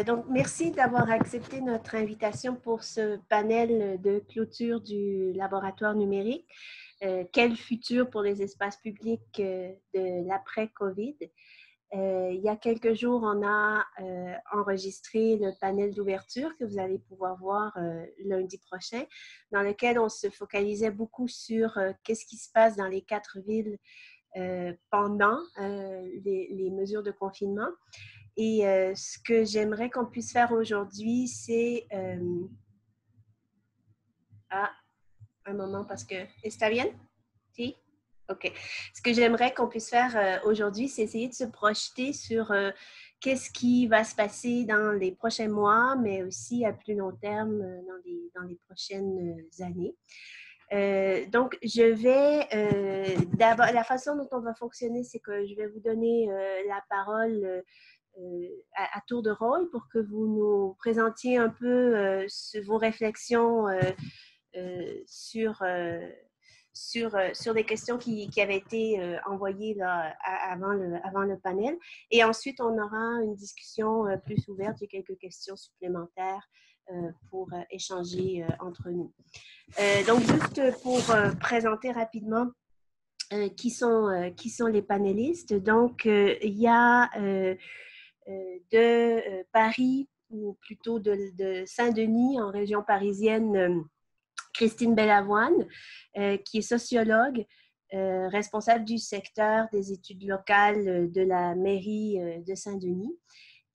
Donc, merci d'avoir accepté notre invitation pour ce panel de clôture du laboratoire numérique. Quel futur pour les espaces publics de l'après-COVID? Il y a quelques jours, on a enregistré le panel d'ouverture que vous allez pouvoir voir lundi prochain, dans lequel on se focalisait beaucoup sur qu'est-ce qui se passe dans les 4 villes pendant les mesures de confinement. Et ce que j'aimerais qu'on puisse faire aujourd'hui, c'est... un moment parce que... ¿Está bien? Si? OK. Ce que j'aimerais qu'on puisse faire aujourd'hui, c'est essayer de se projeter sur qu'est-ce qui va se passer dans les prochains mois, mais aussi à plus long terme dans les prochaines années. Donc, je vais d'abord, la façon dont on va fonctionner, c'est que je vais vous donner la parole à tour de rôle pour que vous nous présentiez un peu vos réflexions sur des questions qui avaient été envoyées là, avant le panel. Et ensuite, on aura une discussion plus ouverte. J'ai quelques questions supplémentaires pour échanger entre nous. Donc, juste pour présenter rapidement qui sont les panélistes. Donc, il y a de Paris, ou plutôt de Saint-Denis, en région parisienne, Christine Bellavoine, qui est sociologue, responsable du secteur des études locales de la mairie de Saint-Denis.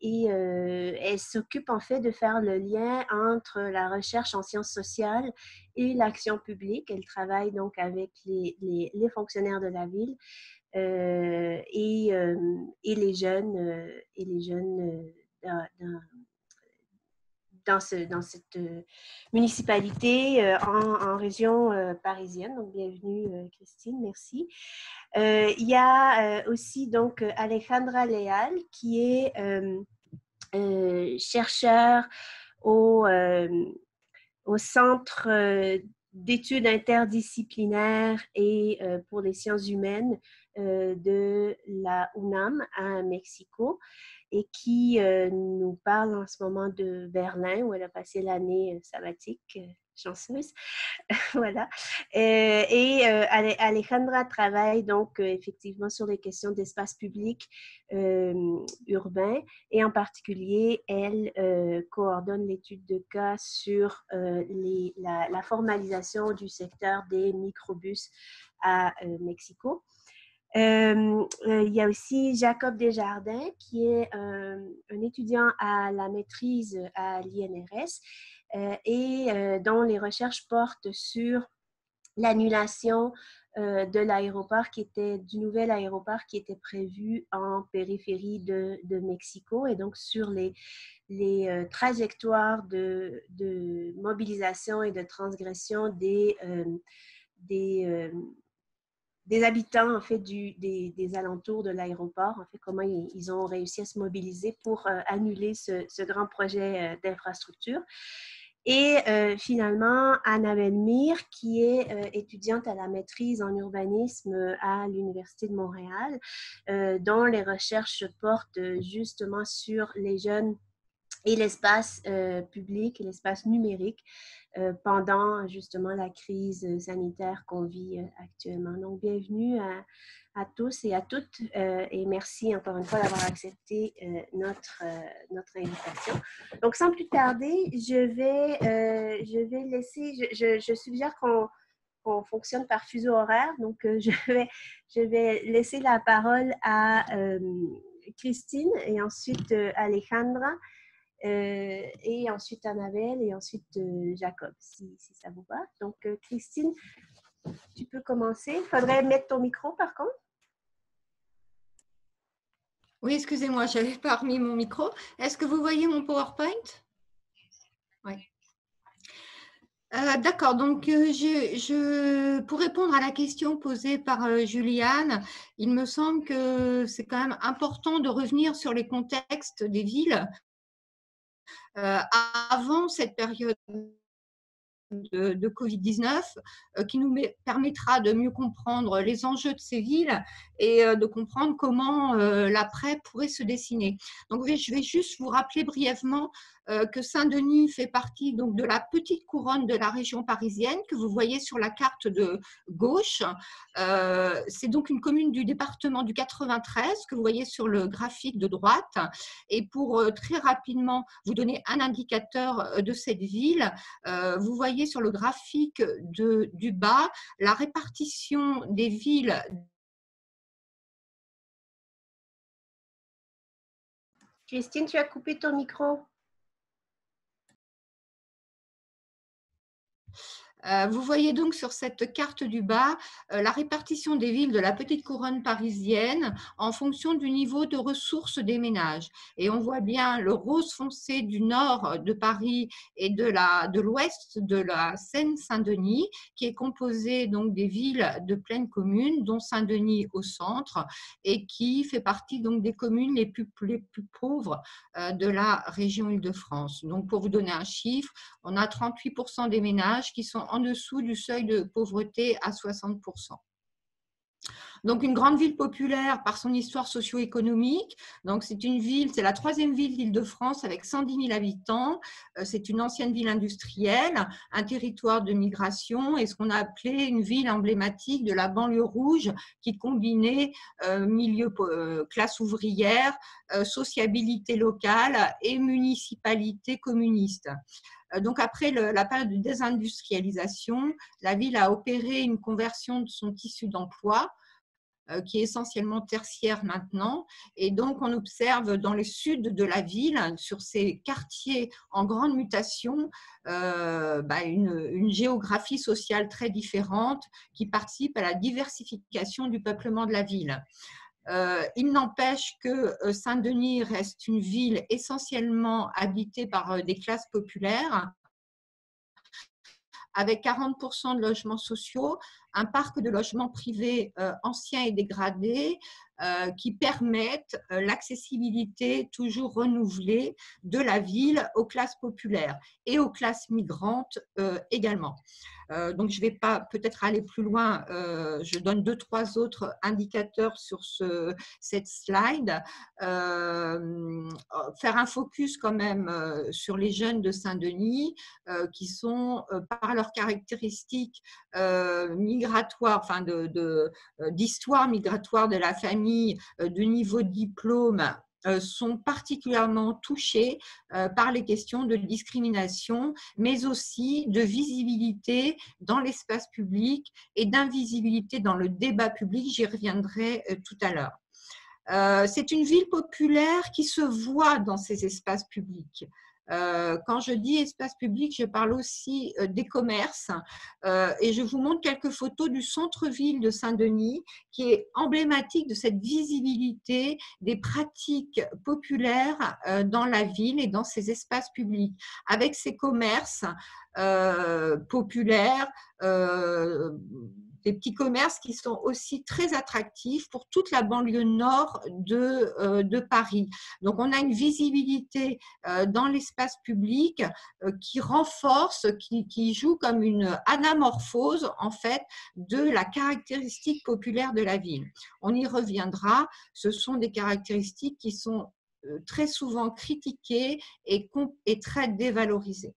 Et elle s'occupe en fait de faire le lien entre la recherche en sciences sociales et l'action publique. Elle travaille donc avec les fonctionnaires de la ville et les jeunes dans cette municipalité en région parisienne. Donc, bienvenue Christine, merci. Il y a aussi donc Alejandra Leal qui est chercheur au Centre d'études interdisciplinaires et pour les sciences humaines de la UNAM à Mexico et qui nous parle en ce moment de Berlin où elle a passé l'année sabbatique. Chanceuse. Voilà. Et Alejandra travaille donc effectivement sur les questions d'espace public urbain et en particulier, elle coordonne l'étude de cas sur la formalisation du secteur des microbus à Mexico. Il y a aussi Jacob Desjardins qui est un étudiant à la maîtrise à l'INRS et dont les recherches portent sur l'annulation de l'aéroport du nouvel aéroport qui était prévu en périphérie de Mexico et donc sur les trajectoires de mobilisation et de transgression des habitants en fait des alentours de l'aéroport, en fait comment ils ont réussi à se mobiliser pour annuler ce grand projet d'infrastructure. Et finalement, Annabelle Mir, qui est étudiante à la maîtrise en urbanisme à l'Université de Montréal, dont les recherches portent justement sur les jeunes et l'espace public et l'espace numérique pendant justement la crise sanitaire qu'on vit actuellement. Donc, bienvenue à tous et à toutes et merci encore une fois d'avoir accepté notre invitation. Donc, sans plus tarder, je vais laisser, je suggère qu'on fonctionne par fuseau horaire, donc je vais laisser la parole à Christine et ensuite Alejandra. Et ensuite Annabelle et ensuite Jacob, si ça vous va. Donc, Christine, tu peux commencer. Il faudrait mettre ton micro, par contre. Oui, excusez-moi, je n'avais pas remis mon micro. Est-ce que vous voyez mon PowerPoint? Oui. D'accord, donc pour répondre à la question posée par Juliane, il me semble que c'est quand même important de revenir sur les contextes des villes avant cette période de Covid-19 qui nous permettra de mieux comprendre les enjeux de ces villes et de comprendre comment l'après pourrait se dessiner. Donc, je vais juste vous rappeler brièvement que Saint-Denis fait partie donc de la petite couronne de la région parisienne que vous voyez sur la carte de gauche. C'est donc une commune du département du 93 que vous voyez sur le graphique de droite. Et pour très rapidement vous donner un indicateur de cette ville, vous voyez sur le graphique du bas la répartition des villes. Christine, tu as coupé ton micro. Vous voyez donc sur cette carte du bas la répartition des villes de la petite couronne parisienne en fonction du niveau de ressources des ménages. Et on voit bien le rose foncé du nord de Paris et de l'ouest de la Seine-Saint-Denis, qui est composé donc des villes de pleine commune, dont Saint-Denis au centre, et qui fait partie donc des communes les plus pauvres de la région Île-de-France. Donc pour vous donner un chiffre, on a 38% des ménages qui sont en dessous du seuil de pauvreté à 60%. Donc, une grande ville populaire par son histoire socio-économique. Donc, c'est une ville, c'est la troisième ville d'Île-de-France avec 110 000 habitants. C'est une ancienne ville industrielle, un territoire de migration et ce qu'on a appelé une ville emblématique de la banlieue rouge qui combinait classe ouvrière, sociabilité locale et municipalité communiste. Donc, après la période de désindustrialisation, la ville a opéré une conversion de son tissu d'emploi qui est essentiellement tertiaire maintenant. Et donc, on observe dans le sud de la ville, sur ces quartiers en grande mutation, une géographie sociale très différente qui participe à la diversification du peuplement de la ville. Il n'empêche que Saint-Denis reste une ville essentiellement habitée par des classes populaires, avec 40% de logements sociaux, un parc de logements privés anciens et dégradés qui permettent l'accessibilité toujours renouvelée de la ville aux classes populaires et aux classes migrantes également. Donc, je ne vais pas peut-être aller plus loin. Je donne 2-3 autres indicateurs sur cette slide. Faire un focus quand même sur les jeunes de Saint-Denis qui sont, par leurs caractéristiques migratoires, enfin d'histoire migratoire de la famille, de niveau de diplôme, sont particulièrement touchés par les questions de discrimination, mais aussi de visibilité dans l'espace public et d'invisibilité dans le débat public. J'y reviendrai tout à l'heure. C'est une ville populaire qui se voit dans ces espaces publics. Quand je dis espace public, je parle aussi des commerces et je vous montre quelques photos du centre-ville de Saint-Denis qui est emblématique de cette visibilité des pratiques populaires dans la ville et dans ces espaces publics, avec ces commerces populaires, des petits commerces qui sont aussi très attractifs pour toute la banlieue nord de Paris. Donc, on a une visibilité dans l'espace public qui renforce, qui joue comme une anamorphose en fait de la caractéristique populaire de la ville. On y reviendra, ce sont des caractéristiques qui sont très souvent critiquées et très dévalorisées.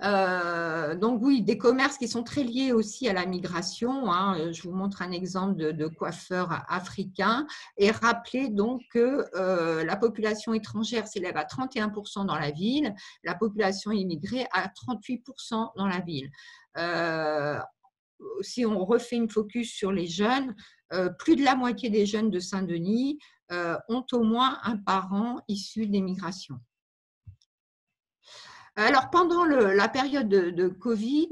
Donc oui, des commerces qui sont très liés aussi à la migration. Je vous montre un exemple de coiffeur africain et rappelez donc que la population étrangère s'élève à 31% dans la ville, la population immigrée à 38% dans la ville. Si on refait une focus sur les jeunes, plus de la moitié des jeunes de Saint-Denis ont au moins un parent issu des migrations. Alors, pendant la période de Covid,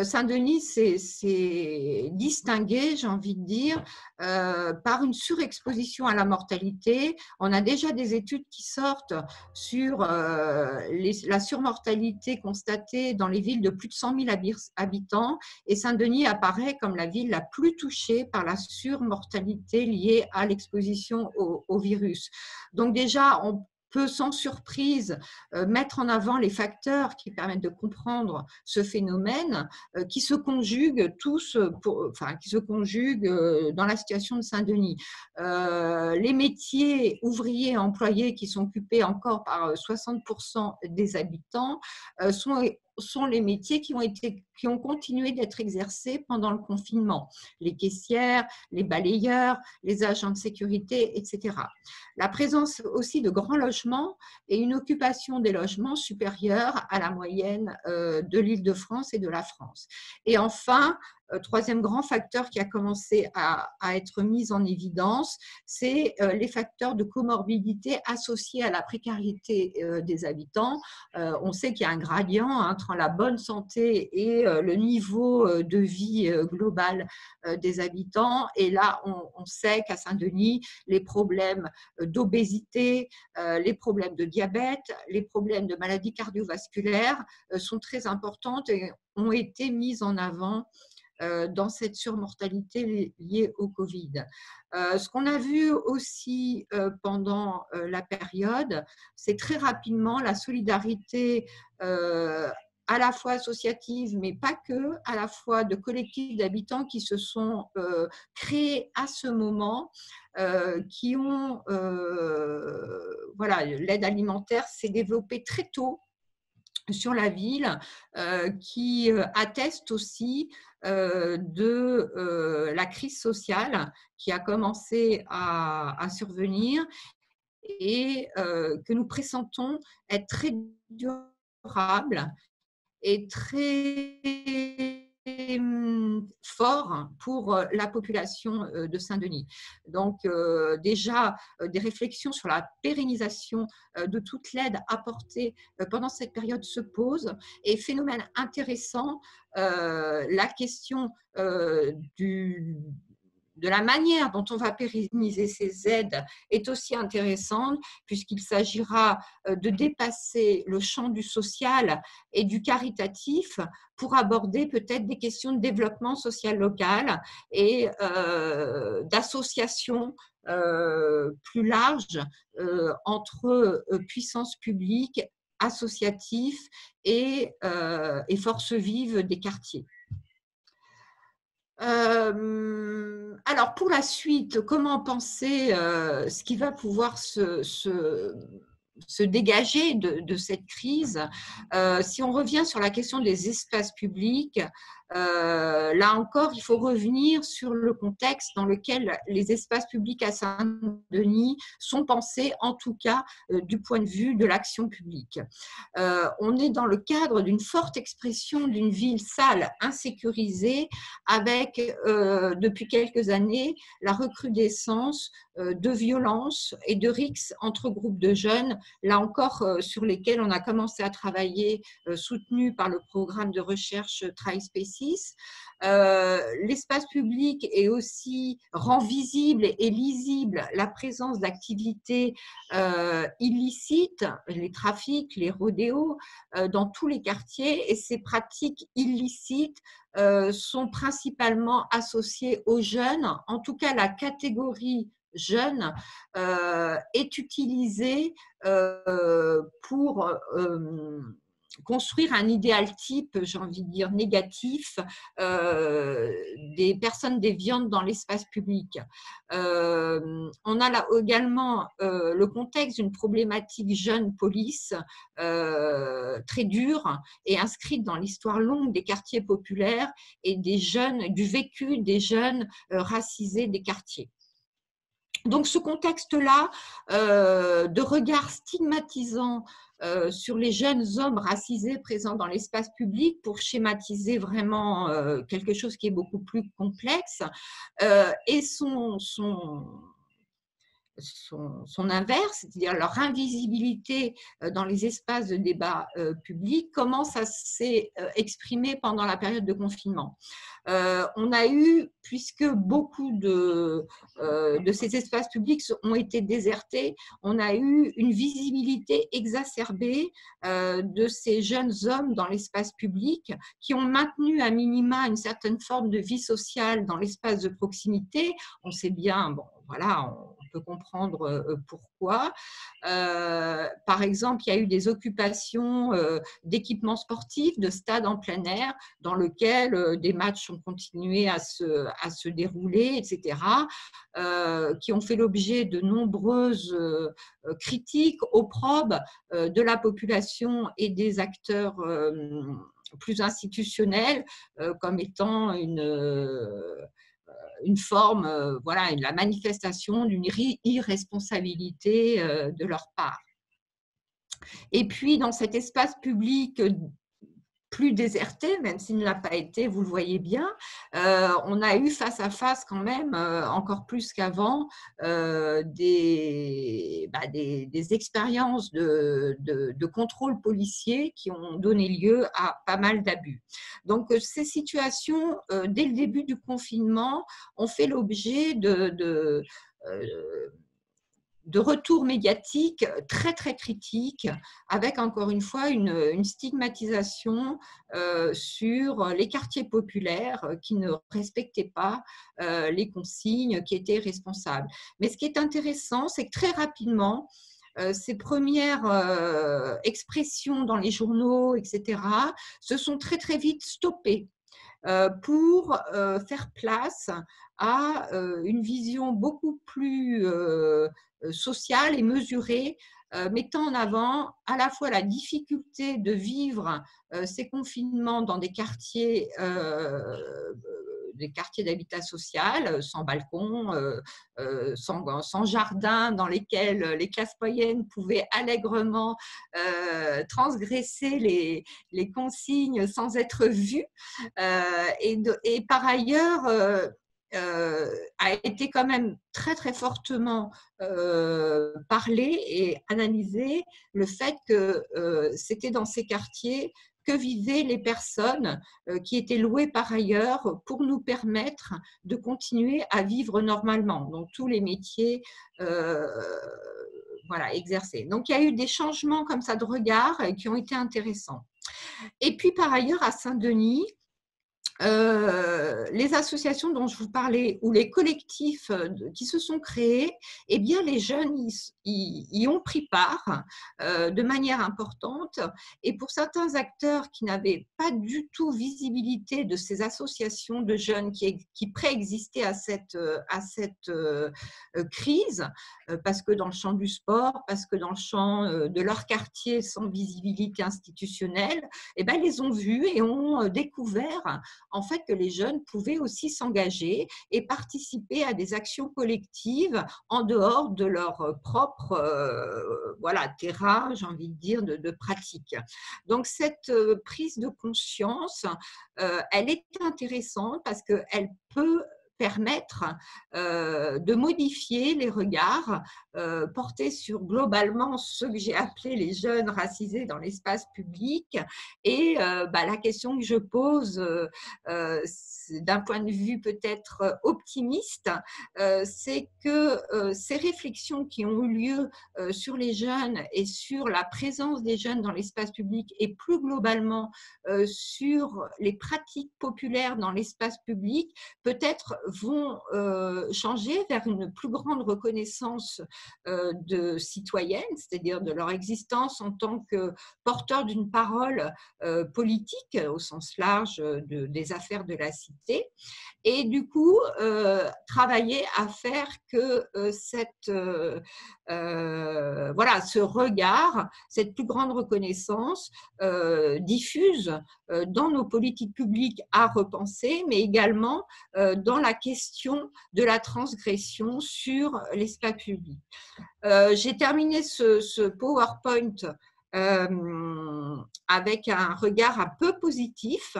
Saint-Denis s'est distingué, j'ai envie de dire, par une surexposition à la mortalité. On a déjà des études qui sortent sur la surmortalité constatée dans les villes de plus de 100 000 habitants et Saint-Denis apparaît comme la ville la plus touchée par la surmortalité liée à l'exposition au virus. Donc déjà, peut sans surprise mettre en avant les facteurs qui permettent de comprendre ce phénomène qui se conjuguent tous, qui se conjuguent dans la situation de Saint-Denis. Les métiers ouvriers et employés qui sont occupés encore par 60% des habitants sont les métiers qui ont continué d'être exercés pendant le confinement. Les caissières, les balayeurs, les agents de sécurité, etc. La présence aussi de grands logements et une occupation des logements supérieure à la moyenne de l'Île-de-France et de la France. Et enfin, troisième grand facteur qui a commencé à être mis en évidence, c'est les facteurs de comorbidité associés à la précarité des habitants. On sait qu'il y a un gradient entre la bonne santé et le niveau de vie global des habitants. Et là, on sait qu'à Saint-Denis, les problèmes d'obésité, les problèmes de diabète, les problèmes de maladies cardiovasculaires sont très importantes et ont été mis en avant dans cette surmortalité liée au Covid. Ce qu'on a vu aussi pendant la période, c'est très rapidement la solidarité à la fois associative, mais pas que, à la fois de collectifs d'habitants qui se sont créés à ce moment, qui ont, voilà, l'aide alimentaire s'est développée très tôt sur la ville, qui atteste aussi de la crise sociale qui a commencé à survenir et que nous pressentons être très durable et très fort pour la population de Saint-Denis. Donc déjà des réflexions sur la pérennisation de toute l'aide apportée pendant cette période se posent. Et phénomène intéressant, la question de la manière dont on va pérenniser ces aides est aussi intéressante puisqu'il s'agira de dépasser le champ du social et du caritatif pour aborder peut-être des questions de développement social local et d'associations plus larges entre puissance publique, associatifs et forces vives des quartiers. Alors, pour la suite, comment penser ce qui va pouvoir se dégager de cette crise? Si on revient sur la question des espaces publics, là encore, il faut revenir sur le contexte dans lequel les espaces publics à Saint-Denis sont pensés, en tout cas du point de vue de l'action publique. On est dans le cadre d'une forte expression d'une ville sale, insécurisée, avec depuis quelques années la recrudescence de violences et de rixes entre groupes de jeunes, là encore sur lesquels on a commencé à travailler, soutenu par le programme de recherche TriSpaces. L'espace public est aussi rend visible et lisible la présence d'activités illicites, les trafics, les rodéos, dans tous les quartiers, et ces pratiques illicites sont principalement associées aux jeunes. En tout cas, la catégorie jeune est utilisée pour construire un idéal type, j'ai envie de dire négatif, des personnes déviantes dans l'espace public. On a là également le contexte d'une problématique jeune police très dure et inscrite dans l'histoire longue des quartiers populaires et des jeunes, du vécu des jeunes racisés des quartiers. Donc ce contexte-là de regard stigmatisant sur les jeunes hommes racisés présents dans l'espace public, pour schématiser vraiment quelque chose qui est beaucoup plus complexe, et son inverse, c'est-à-dire leur invisibilité dans les espaces de débat public, comment ça s'est exprimé pendant la période de confinement. On a eu, puisque beaucoup de ces espaces publics ont été désertés, on a eu une visibilité exacerbée de ces jeunes hommes dans l'espace public qui ont maintenu à minima une certaine forme de vie sociale dans l'espace de proximité. On sait bien, bon, voilà, peut comprendre pourquoi. Par exemple, il y a eu des occupations d'équipements sportifs, de stades en plein air, dans lesquels des matchs ont continué à se dérouler, etc., qui ont fait l'objet de nombreuses critiques, opprobes de la population et des acteurs plus institutionnels, comme étant une forme, voilà, la manifestation d'une irresponsabilité de leur part. Et puis, dans cet espace public plus déserté, même s'il ne l'a pas été, vous le voyez bien, on a eu face à face quand même, encore plus qu'avant, des expériences de contrôle policier qui ont donné lieu à pas mal d'abus. Donc, ces situations, dès le début du confinement, ont fait l'objet de retours médiatiques très, très critiques, avec encore une fois une stigmatisation sur les quartiers populaires qui ne respectaient pas les consignes, qui étaient responsables. Mais ce qui est intéressant, c'est que très rapidement, ces premières expressions dans les journaux, etc., se sont très, très vite stoppées pour faire place à une vision beaucoup plus sociale et mesurée, mettant en avant à la fois la difficulté de vivre ces confinements dans des quartiers d'habitat social, sans balcon, sans jardin, dans lesquels les classes moyennes pouvaient allègrement transgresser les consignes sans être vues. Et par ailleurs, a été quand même très, très fortement parlé et analysé le fait que c'était dans ces quartiers que vivaient les personnes qui étaient louées par ailleurs pour nous permettre de continuer à vivre normalement. Donc, tous les métiers voilà, exercés. Donc, il y a eu des changements comme ça de regard qui ont été intéressants. Et puis, par ailleurs, à Saint-Denis, les associations dont je vous parlais ou les collectifs qui se sont créés, eh bien, les jeunes y ont pris part de manière importante. Et pour certains acteurs qui n'avaient pas du tout visibilité de ces associations de jeunes qui préexistaient à cette crise, parce que dans le champ du sport, parce que dans le champ de leur quartier sans visibilité institutionnelle, eh bien, les ont vus et ont découvert en fait que les jeunes pouvaient aussi s'engager et participer à des actions collectives en dehors de leur propre voilà, terrain, j'ai envie de dire, de pratique. Donc cette prise de conscience, elle est intéressante parce qu'elle peut permettre de modifier les regards portés sur globalement ceux que j'ai appelés les jeunes racisés dans l'espace public. Et la question que je pose d'un point de vue peut-être optimiste, c'est que ces réflexions qui ont eu lieu sur les jeunes et sur la présence des jeunes dans l'espace public et plus globalement sur les pratiques populaires dans l'espace public, peut-être vont changer vers une plus grande reconnaissance de citoyennes, c'est-à-dire de leur existence en tant que porteurs d'une parole politique au sens large des affaires de la cité, et du coup travailler à faire que voilà, ce regard, cette plus grande reconnaissance diffuse dans nos politiques publiques à repenser, mais également dans la question de la transgression sur l'espace public. J'ai terminé ce PowerPoint avec un regard un peu positif,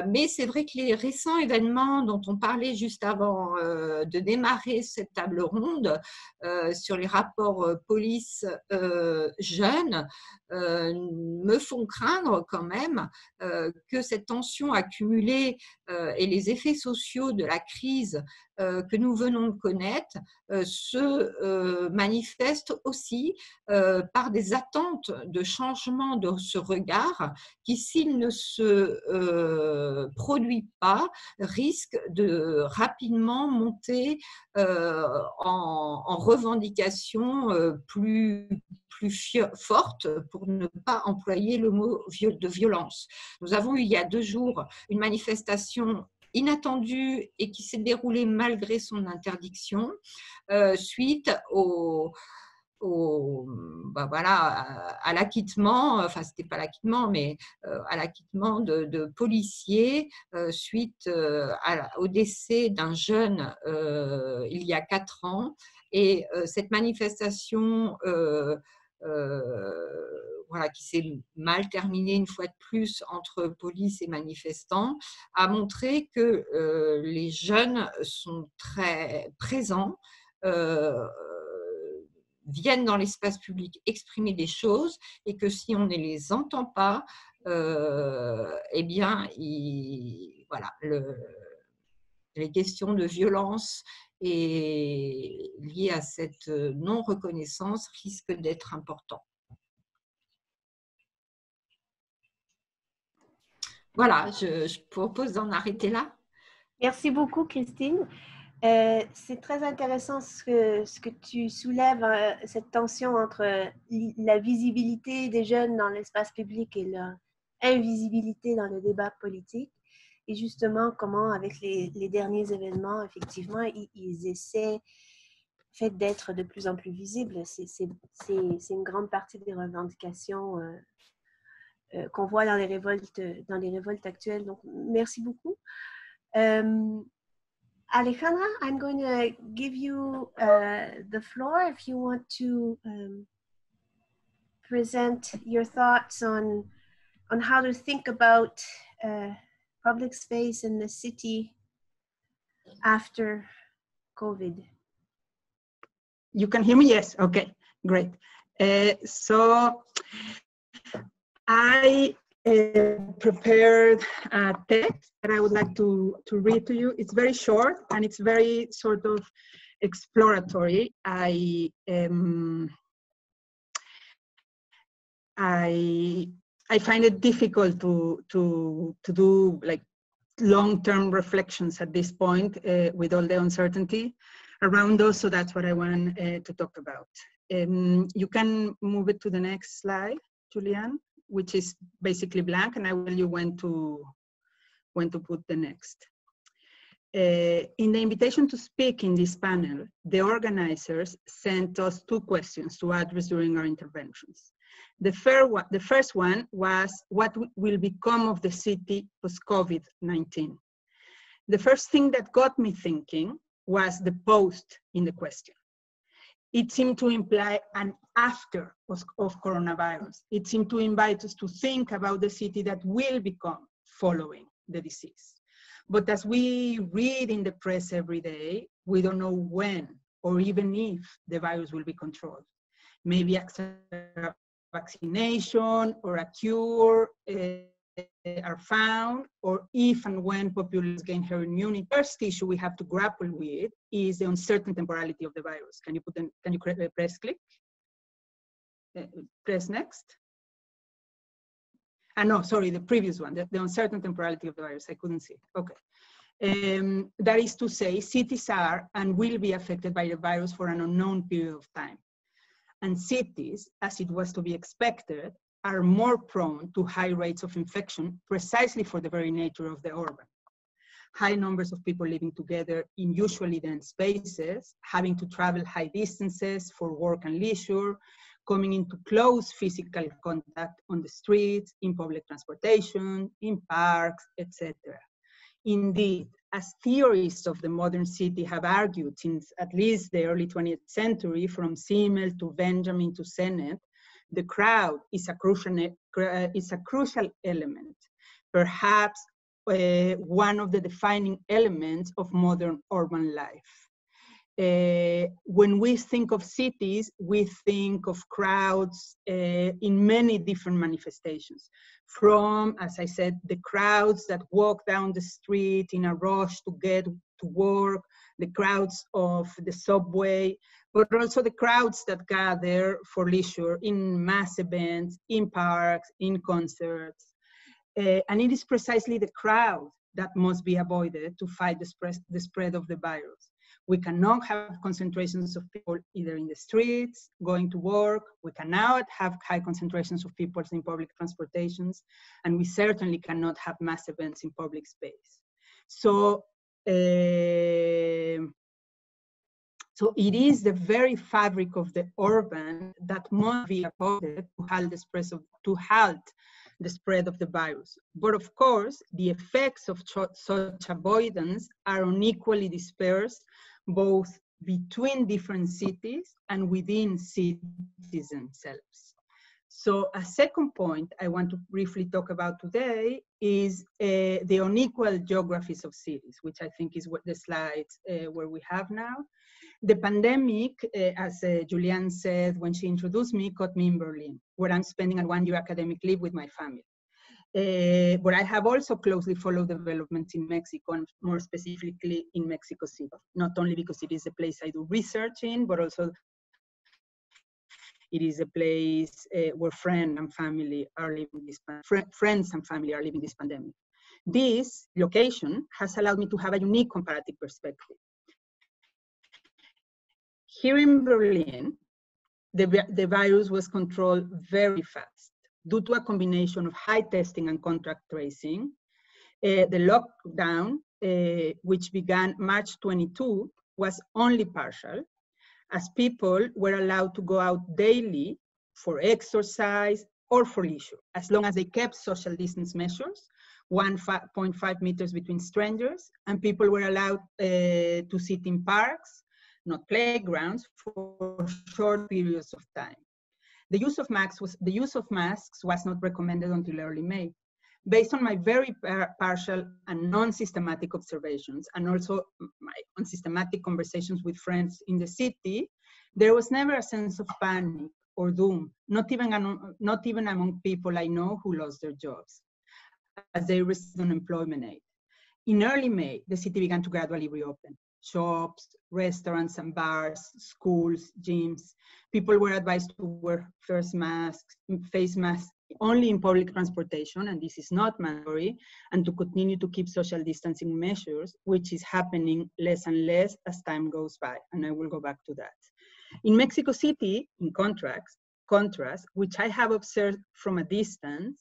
mais c'est vrai que les récents événements dont on parlait juste avant de démarrer cette table ronde sur les rapports police-jeunes me font craindre quand même que cette tension accumulée et les effets sociaux de la crise que nous venons de connaître se manifestent aussi par des attentes de changement de ce regard qui, s'il ne se produit pas risque de rapidement monter en revendication plus forte, pour ne pas employer le mot de violence. Nous avons eu il y a 2 jours une manifestation inattendue et qui s'est déroulée malgré son interdiction suite à l'acquittement, enfin c'était pas l'acquittement, mais à l'acquittement de policiers suite au décès d'un jeune il y a 4 ans. Et cette manifestation voilà, qui s'est mal terminée une fois de plus entre police et manifestants, a montré que les jeunes sont très présents, viennent dans l'espace public exprimer des choses, et que si on ne les entend pas, eh bien, voilà, les questions de violence et liées à cette non-reconnaissance risquent d'être importantes. Voilà, je propose d'en arrêter là. Merci beaucoup, Christine. C'est très intéressant ce que tu soulèves, cette tension entre la visibilité des jeunes dans l'espace public et leur invisibilité dans le débat politique. Et justement, comment, avec les derniers événements, effectivement, ils essaient d'être de plus en plus visibles. C'est une grande partie des revendications qu'on voit dans les révoltes actuelles. Donc, merci beaucoup. Alejandra, I'm going to give you the floor if you want to present your thoughts on how to think about public space in the city after COVID. You can hear me? Yes. Okay, great. So I prepared a text that I would like to read to you. It's very short and it's very sort of exploratory. I find it difficult to do like long-term reflections at this point with all the uncertainty around us. So that's what I want to talk about. You can move it to the next slide, Julianne, which is basically blank, and I will tell you when to put the next. In the invitation to speak in this panel, the organizers sent us 2 questions to address during our interventions. The first one was, what will become of the city post-COVID-19? The first thing that got me thinking was the post in the question. It seemed to imply an after of coronavirus. It seemed to invite us to think about the city that will become following the disease. But as we read in the press every day, we don't know when or even if the virus will be controlled. Maybe after vaccination or a cure are found, or if and when populations gain herd immunity. The first issue we have to grapple with is the uncertain temporality of the virus. Can you press click? Press next. No, sorry, the previous one, the uncertain temporality of the virus. I couldn't see it. Okay. That is to say, cities are and will be affected by the virus for an unknown period of time. And cities, as it was to be expected, are more prone to high rates of infection precisely for the very nature of the urban. High numbers of people living together in usually dense spaces, having to travel high distances for work and leisure, coming into close physical contact on the streets, in public transportation, in parks, etc. Indeed, as theorists of the modern city have argued since at least the early 20th century, from Simmel to Benjamin to Sennett, the crowd is a crucial element, perhaps one of the defining elements of modern urban life. When we think of cities, we think of crowds in many different manifestations. From, as I said, the crowds that walk down the street in a rush to get to work, the crowds of the subway, but also the crowds that gather for leisure in mass events, in parks, in concerts. And it is precisely the crowd that must be avoided to fight the spread of the virus. We cannot have concentrations of people either in the streets, going to work. We cannot have high concentrations of people in public transportations, and we certainly cannot have mass events in public space. So, so it is the very fabric of the urban that must be avoided to halt the spread of the virus. But of course, the effects of such avoidance are unequally dispersed, both between different cities and within cities themselves. So a second point I want to briefly talk about today is the unequal geographies of cities, which I think is what the slides where we have now. The pandemic, as Julianne said when she introduced me, caught me in Berlin, where I'm spending a 1-year academic leave with my family. But I have also closely followed developments in Mexico, and more specifically in Mexico City, not only because it is a place I do research in, but also it is a place where friends and family are living this pandemic. This location has allowed me to have a unique comparative perspective. Here in Berlin, the virus was controlled very fast due to a combination of high testing and contact tracing. The lockdown, which began March 22, was only partial, as people were allowed to go out daily for exercise or for leisure, as long as they kept social distance measures, 1.5 meters between strangers, and people were allowed to sit in parks, not playgrounds, for short periods of time. The use of masks was not recommended until early May. Based on my very partial and non-systematic observations, and also my unsystematic conversations with friends in the city, there was never a sense of panic or doom, not even among people I know who lost their jobs, as they received unemployment aid. In early May, the city began to gradually reopen. Shops, restaurants and bars, schools, gyms. People were advised to wear face masks only in public transportation, and this is not mandatory, and to continue to keep social distancing measures, which is happening less and less as time goes by, and I will go back to that. In Mexico City, in contrast, which I have observed from a distance,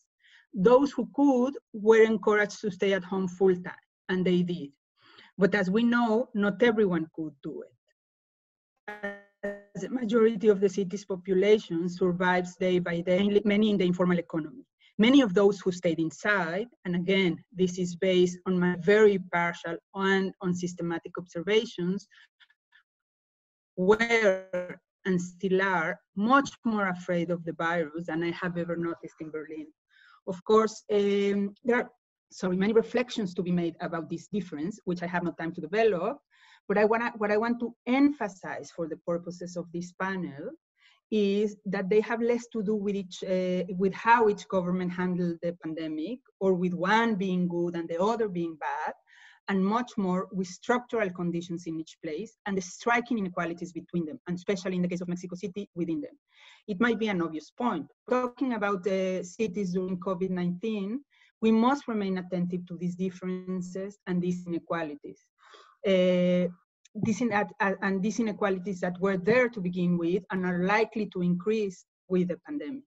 those who could were encouraged to stay at home full time, and they did. But as we know, not everyone could do it. As the majority of the city's population survives day by day, many in the informal economy. Many of those who stayed inside, and again, this is based on my very partial and unsystematic observations, were and still are much more afraid of the virus than I have ever noticed in Berlin. Of course, there are many reflections to be made about this difference, which I have no time to develop, but what I want to emphasize for the purposes of this panel is that they have less to do with how each government handled the pandemic, or with one being good and the other being bad, and much more with structural conditions in each place and the striking inequalities between them, and especially in the case of Mexico City, within them. It might be an obvious point. Talking about the cities during COVID-19, we must remain attentive to these differences and these inequalities. These inequalities that were there to begin with and are likely to increase with the pandemic.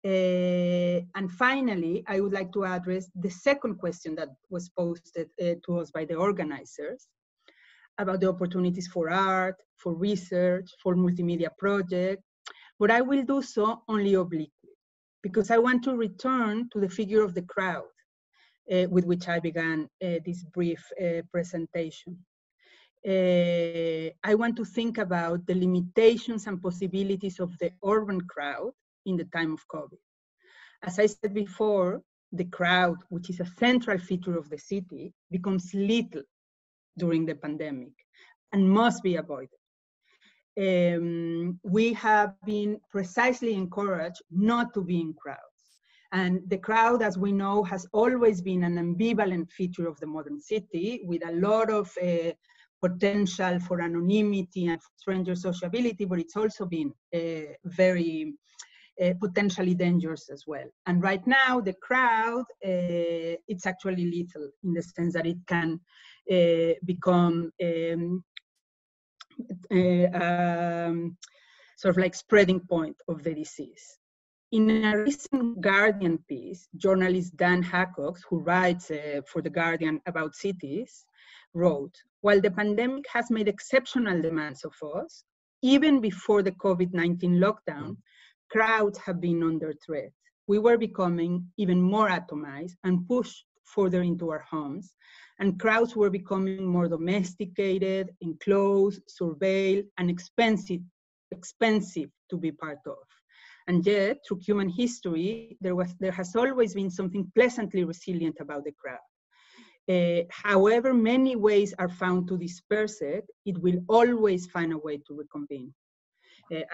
And finally, I would like to address the second question that was posted to us by the organizers about the opportunities for art, for research, for multimedia projects, but I will do so only obliquely, because I want to return to the figure of the crowd with which I began this brief presentation. I want to think about the limitations and possibilities of the urban crowd in the time of COVID. As I said before, the crowd, which is a central feature of the city, becomes little during the pandemic and must be avoided. We have been precisely encouraged not to be in crowds. And the crowd, as we know, has always been an ambivalent feature of the modern city, with a lot of potential for anonymity and stranger sociability, but it's also been very potentially dangerous as well. And right now, the crowd, it's actually lethal in the sense that it can become sort of like spreading point of the disease. In a recent Guardian piece, journalist Dan Hacox, who writes for The Guardian about cities, wrote, while the pandemic has made exceptional demands of us, even before the COVID-19 lockdown, crowds have been under threat. We were becoming even more atomized and pushed further into our homes, and crowds were becoming more domesticated, enclosed, surveilled, and expensive to be part of. And yet, through human history, there has always been something pleasantly resilient about the crowd. However many ways are found to disperse it, it will always find a way to reconvene.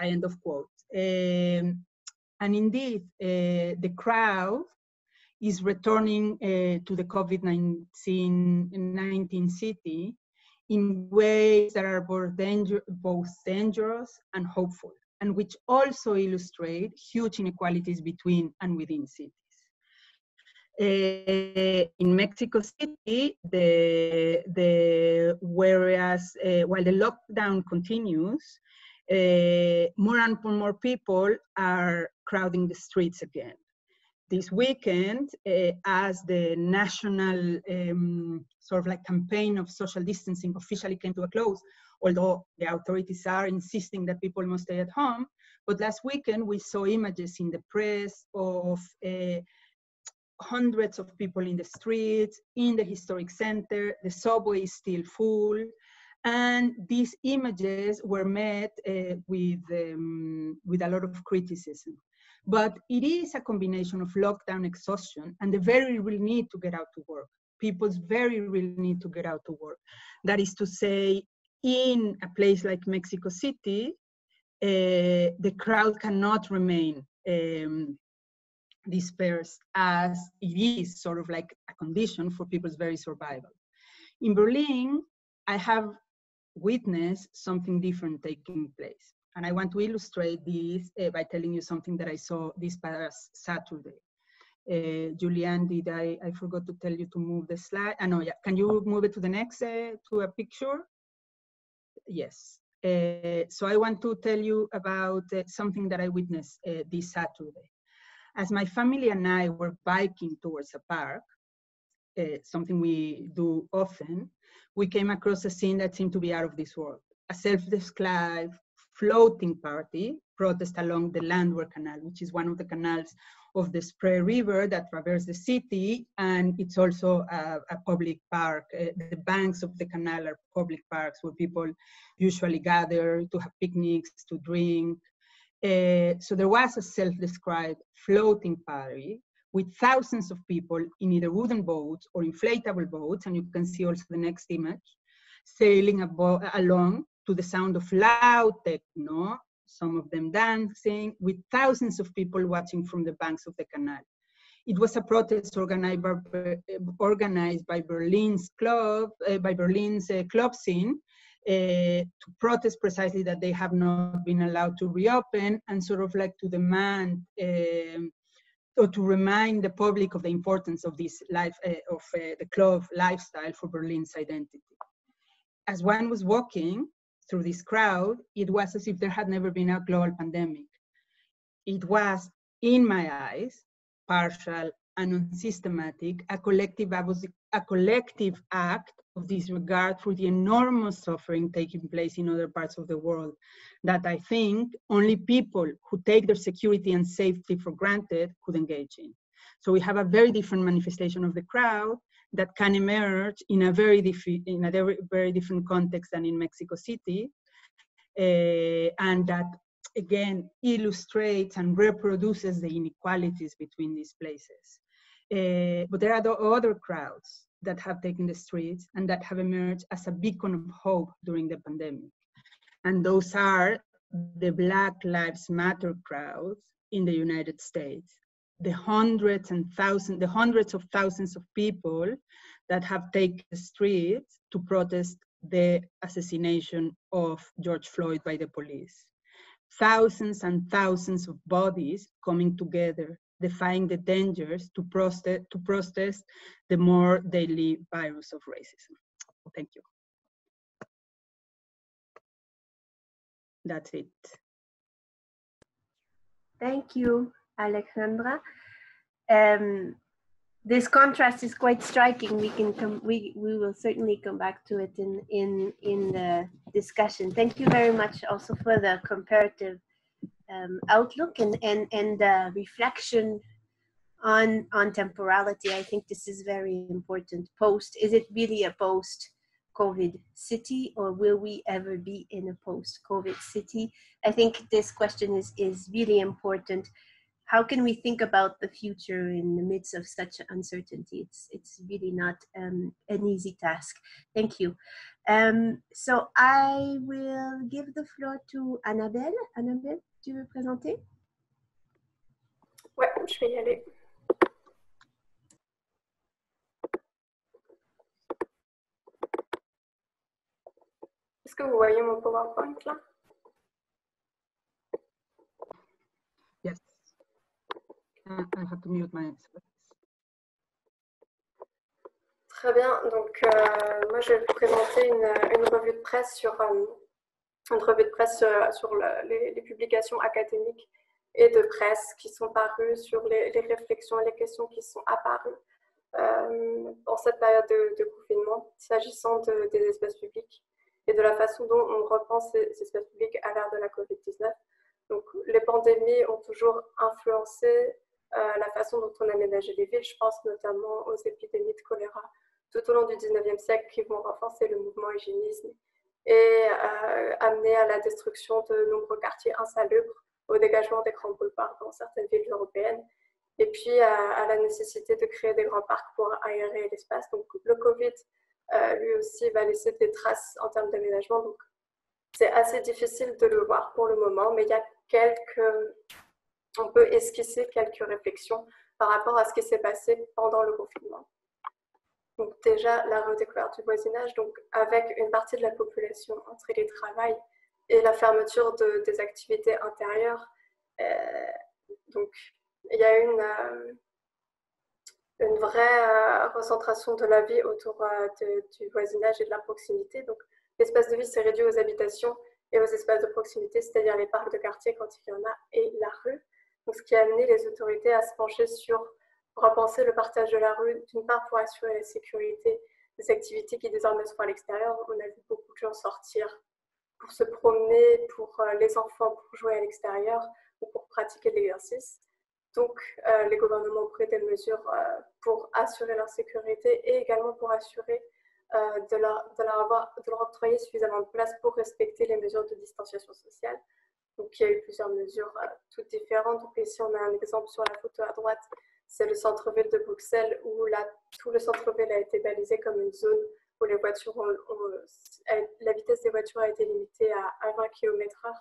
End of quote. And indeed, the crowd is returning to the COVID-19 city in ways that are both dangerous and hopeful, and which also illustrate huge inequalities between and within cities. In Mexico City, while the lockdown continues, more and more people are crowding the streets again. This weekend, as the national sort of like campaign of social distancing officially came to a close, although the authorities are insisting that people must stay at home, but last weekend we saw images in the press of hundreds of people in the streets, in the historic center, the subway is still full, and these images were met with a lot of criticism. But it is a combination of lockdown exhaustion and the very real need to get out to work. People's very real need to get out to work. That is to say, in a place like Mexico City, the crowd cannot remain dispersed, as it is sort of like a condition for people's very survival. In Berlin, I have witnessed something different taking place. And I want to illustrate this by telling you something that I saw this past Saturday. Julianne, I forgot to tell you to move the slide. No, yeah, can you move it to the next, to a picture? Yes. So I want to tell you about something that I witnessed this Saturday. As my family and I were biking towards a park, something we do often, we came across a scene that seemed to be out of this world. A self-described floating party protest along the Landwehr Canal, which is one of the canals of the Spree River that traverses the city, and it's also a public park. The banks of the canal are public parks where people usually gather to have picnics, to drink. So there was a self-described floating party with thousands of people in either wooden boats or inflatable boats, and you can see also the next image, sailing along to the sound of loud techno, some of them dancing, with thousands of people watching from the banks of the canal. It was a protest organized by Berlin's club scene to protest precisely that they have not been allowed to reopen, and sort of like to demand or to remind the public of the importance of this life the club lifestyle for Berlin's identity. As one was walking through this crowd, it was as if there had never been a global pandemic. It was, in my eyes, partial and unsystematic, a collective act of disregard for the enormous suffering taking place in other parts of the world that I think only people who take their security and safety for granted could engage in. So we have a very different manifestation of the crowd that can emerge in a very different context than in Mexico City, and that again illustrates and reproduces the inequalities between these places. But there are other crowds that have taken the streets and that have emerged as a beacon of hope during the pandemic. And those are the Black Lives Matter crowds in the United States. The hundreds of thousands of people that have taken the streets to protest the assassination of George Floyd by the police. thousands and thousands of bodies coming together, defying the dangers to protest the more daily virus of racism. Thank you. That's it. Thank you, Alejandra. This contrast is quite striking. We will certainly come back to it in the discussion. Thank you very much also for the comparative outlook and reflection on temporality. I think this is very important. Is it really a post-COVID city, or will we ever be in a post-COVID city? I think this question is really important. How can we think about the future in the midst of such uncertainty? It's really not an easy task. Thank you. So I will give the floor to Annabelle. Annabelle, tu veux présenter? Ouais, je vais y aller. Est-ce que vous voyez mon PowerPoint là? Yes. I have to mute my. Très bien. Donc, moi, je vais vous présenter une revue de presse sur les publications académiques et de presse qui sont parues, sur les réflexions et les questions qui sont apparues en cette période de confinement, s'agissant des espaces publics et de la façon dont on repense ces espaces publics à l'ère de la COVID-19. Donc, les pandémies ont toujours influencé la façon dont on aménageait les villes. Je pense notamment aux épidémies de choléra tout au long du 19e siècle qui vont renforcer le mouvement hygiénisme et amener à la destruction de nombreux quartiers insalubres, au dégagement des grands boulevards dans certaines villes européennes, et puis à la nécessité de créer des grands parcs pour aérer l'espace. Donc le Covid, lui aussi, va laisser des traces en termes d'aménagement. Donc c'est assez difficile de le voir pour le moment, mais il y a on peut esquisser quelques réflexions par rapport à ce qui s'est passé pendant le confinement. Donc déjà, la redécouverte du voisinage, donc avec une partie de la population en télétravail et la fermeture des activités intérieures. Donc il y a une vraie recentration de la vie autour du voisinage et de la proximité. Donc l'espace de vie s'est réduit aux habitations et aux espaces de proximité, c'est-à-dire les parcs de quartier quand il y en a, et la rue. Donc, ce qui a amené les autorités à se pencher sur repenser le partage de la rue, d'une part pour assurer la sécurité des activités qui désormais sont à l'extérieur. On a vu beaucoup de gens sortir pour se promener, pour les enfants pour jouer à l'extérieur ou pour pratiquer de l'exercice. Donc, les gouvernements ont pris des mesures pour assurer leur sécurité et également pour assurer de leur octroyer suffisamment de place pour respecter les mesures de distanciation sociale. Donc, il y a eu plusieurs mesures toutes différentes. Donc, ici, on a un exemple sur la photo à droite. C'est le centre-ville de Bruxelles où tout le centre-ville a été balisé comme une zone où les voitures la vitesse des voitures a été limitée à 20 km/h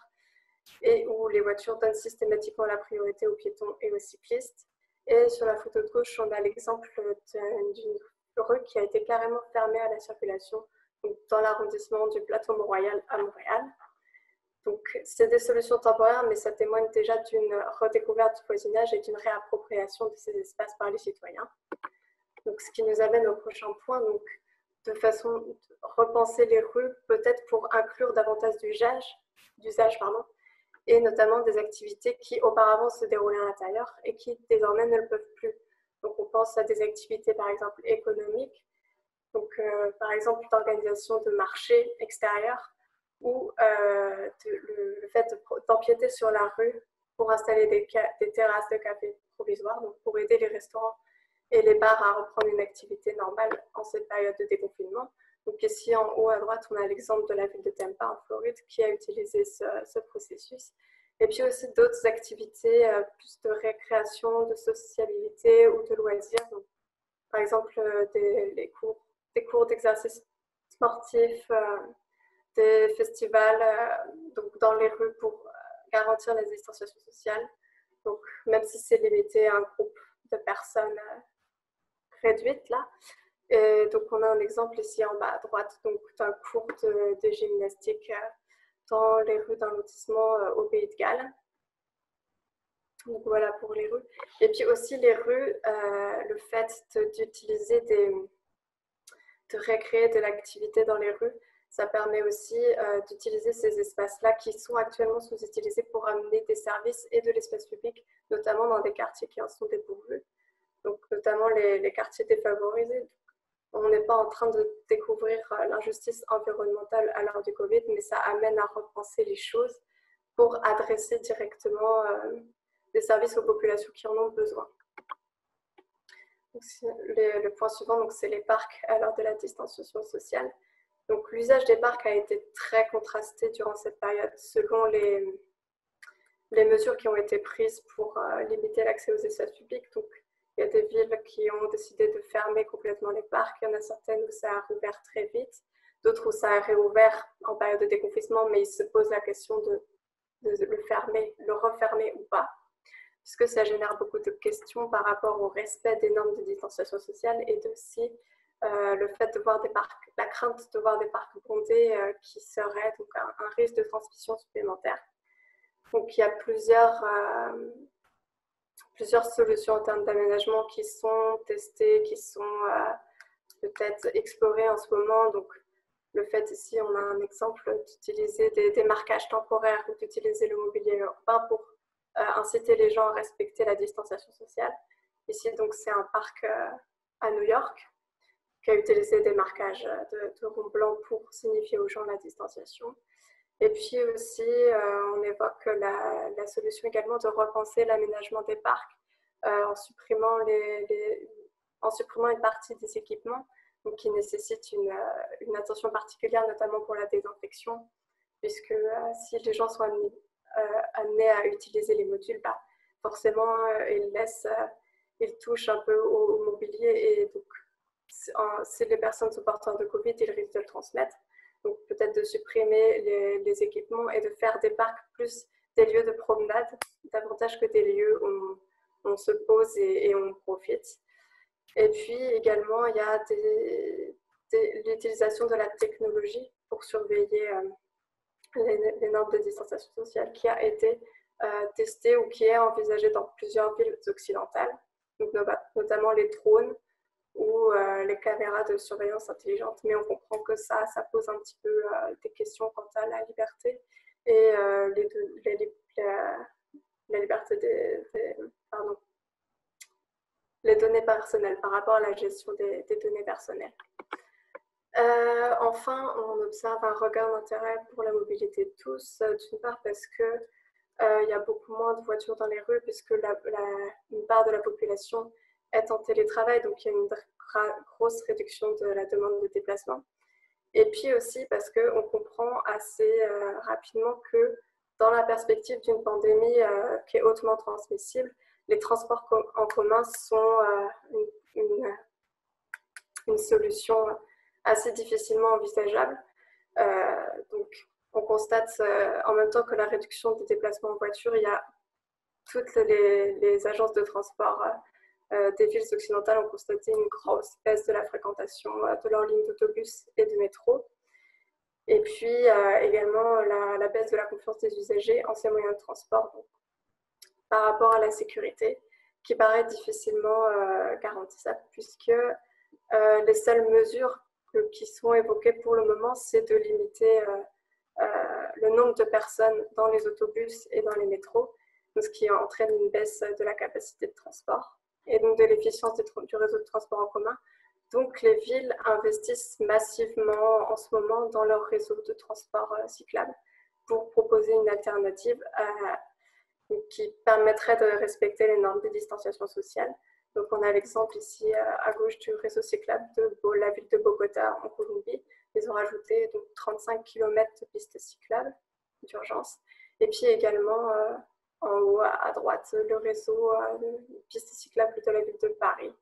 et où les voitures donnent systématiquement la priorité aux piétons et aux cyclistes. Et sur la photo de gauche, on a l'exemple d'une rue qui a été carrément fermée à la circulation, donc dans l'arrondissement du plateau Mont-Royal à Montréal. Donc, c'est des solutions temporaires, mais ça témoigne déjà d'une redécouverte du voisinage et d'une réappropriation de ces espaces par les citoyens. Donc, ce qui nous amène au prochain point, donc, de façon de repenser les rues, peut-être pour inclure davantage d'usage, et notamment des activités qui auparavant se déroulaient à l'intérieur et qui désormais ne le peuvent plus. Donc, on pense à des activités, par exemple, économiques, donc, par exemple, d'organisation de marchés extérieurs, ou le fait d'empiéter sur la rue pour installer des terrasses de café provisoires, donc pour aider les restaurants et les bars à reprendre une activité normale en cette période de déconfinement. Donc ici, en haut à droite, on a l'exemple de la ville de Tampa, en Floride, qui a utilisé ce processus. Et puis aussi d'autres activités, plus de récréation, de sociabilité ou de loisirs. Donc, par exemple, des cours d'exercice sportif, des festivals donc dans les rues pour garantir la distanciation sociale. Donc, même si c'est limité à un groupe de personnes réduites là. Et donc, on a un exemple ici en bas à droite, donc d'un cours de gymnastique dans les rues d'un lotissement au Pays de Galles. Donc voilà pour les rues. Et puis aussi les rues, le fait d'utiliser de recréer de l'activité dans les rues, ça permet aussi d'utiliser ces espaces-là qui sont actuellement sous-utilisés pour amener des services et de l'espace public, notamment dans des quartiers qui en sont dépourvus. Donc notamment les quartiers défavorisés. On n'est pas en train de découvrir l'injustice environnementale à l'heure du Covid, mais ça amène à repenser les choses pour adresser directement des services aux populations qui en ont besoin. Donc, le point suivant, c'est les parcs à l'heure de la distanciation sociale. Donc l'usage des parcs a été très contrasté durant cette période selon les mesures qui ont été prises pour limiter l'accès aux espaces publics. Donc il y a des villes qui ont décidé de fermer complètement les parcs. Il y en a certaines où ça a rouvert très vite, d'autres où ça a réouvert en période de déconfinement, mais il se pose la question de le refermer ou pas, puisque ça génère beaucoup de questions par rapport au respect des normes de distanciation sociale et aussi le fait de voir des parcs, la crainte de voir des parcs bondés qui serait donc un risque de transmission supplémentaire. Donc il y a plusieurs solutions en termes d'aménagement qui sont testées, qui sont peut-être explorées en ce moment. Donc le fait ici, on a un exemple d'utiliser des marquages temporaires ou d'utiliser le mobilier urbain pour inciter les gens à respecter la distanciation sociale. Ici, donc, c'est un parc à New York qui a utilisé des marquages de ronds blancs pour signifier aux gens la distanciation. Et puis aussi, on évoque la solution également de repenser l'aménagement des parcs en supprimant une partie des équipements donc qui nécessitent une attention particulière, notamment pour la désinfection, puisque si les gens sont amenés à utiliser les modules, forcément, ils touchent un peu au mobilier et donc si les personnes sont porteurs de Covid, ils risquent de le transmettre. Donc peut-être de supprimer les équipements et de faire des parcs plus des lieux de promenade, davantage que des lieux où on se pose et on profite. Et puis également, il y a l'utilisation de la technologie pour surveiller les normes de distanciation sociale qui a été testée ou qui est envisagée dans plusieurs villes occidentales, donc notamment les drones ou les caméras de surveillance intelligente. Mais on comprend que ça pose un petit peu des questions quant à la liberté et la liberté les données personnelles par rapport à la gestion des données personnelles. Enfin, on observe un regain d'intérêt pour la mobilité de tous, d'une part parce que il y a beaucoup moins de voitures dans les rues puisque une part de la population est en télétravail, donc il y a une grosse réduction de la demande de déplacement. Et puis aussi parce qu'on comprend assez rapidement que dans la perspective d'une pandémie qui est hautement transmissible, les transports en commun sont une solution assez difficilement envisageable. Donc, on constate en même temps que la réduction des déplacements en voiture, il y a toutes les agences de transport des villes occidentales ont constaté une grosse baisse de la fréquentation de leurs lignes d'autobus et de métro. Et puis également la baisse de la confiance des usagers en ces moyens de transport. Donc, par rapport à la sécurité, qui paraît difficilement garantissable, puisque les seules mesures qui sont évoquées pour le moment, c'est de limiter le nombre de personnes dans les autobus et dans les métros, ce qui entraîne une baisse de la capacité de transport et donc de l'efficience du réseau de transport en commun. Donc les villes investissent massivement en ce moment dans leur réseau de transport cyclable pour proposer une alternative qui permettrait de respecter les normes de distanciation sociale. Donc on a l'exemple ici à gauche du réseau cyclable de la ville de Bogota en Colombie. Ils ont rajouté donc 35 km de pistes cyclables d'urgence. Et puis également en haut à droite le réseau de pistes cyclables de la ville de Paris.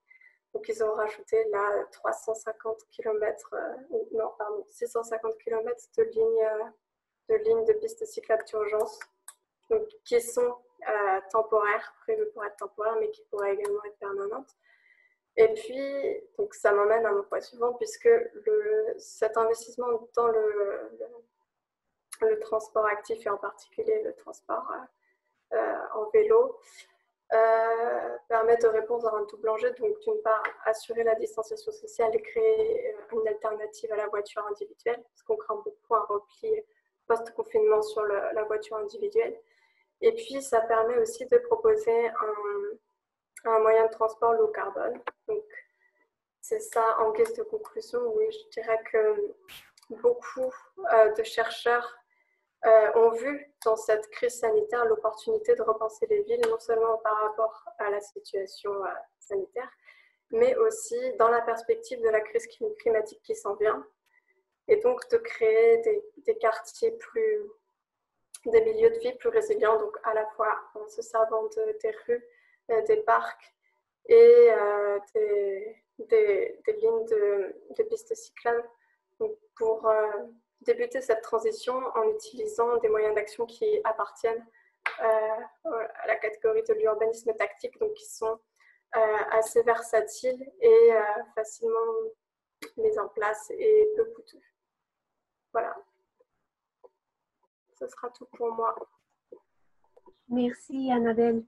Donc ils ont rajouté là 650 km de lignes de pistes cyclables d'urgence, donc qui sont temporaires, prévues pour être temporaires, mais qui pourraient également être permanentes. Et puis, donc ça m'amène à mon point suivant, puisque cet investissement dans le transport actif et en particulier le transport en vélo, permet de répondre à un double enjeu. Donc, d'une part, assurer la distanciation sociale et créer une alternative à la voiture individuelle, parce qu'on craint beaucoup un repli post-confinement sur la voiture individuelle. Et puis, ça permet aussi de proposer un moyen de transport low carbone. Donc, c'est ça en guise de conclusion. Oui, je dirais que beaucoup de chercheurs ont vu dans cette crise sanitaire l'opportunité de repenser les villes, non seulement par rapport à la situation sanitaire, mais aussi dans la perspective de la crise climatique qui s'en vient, et donc de créer des quartiers des milieux de vie plus résilients, donc à la fois en se servant des rues, des parcs et des lignes de pistes cyclables, donc pour débuter cette transition en utilisant des moyens d'action qui appartiennent à la catégorie de l'urbanisme tactique, donc qui sont assez versatiles et facilement mis en place et peu coûteux. Voilà. Ce sera tout pour moi. Merci, Annabelle.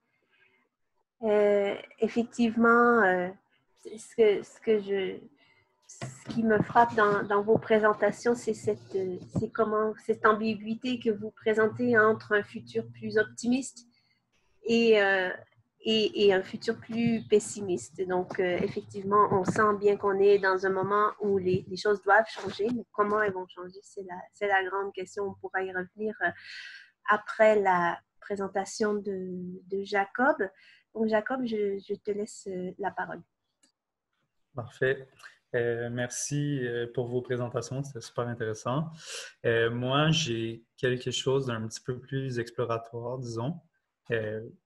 Effectivement, ce qui me frappe dans vos présentations, c'est cette ambiguïté que vous présentez entre un futur plus optimiste et un futur plus pessimiste. Donc, effectivement, on sent bien qu'on est dans un moment où les choses doivent changer, mais comment elles vont changer, c'est la grande question. On pourra y revenir après la présentation de Jacob. Donc, Jacob, je te laisse la parole. Parfait. Merci pour vos présentations, c'était super intéressant. Moi, j'ai quelque chose d'un petit peu plus exploratoire, disons.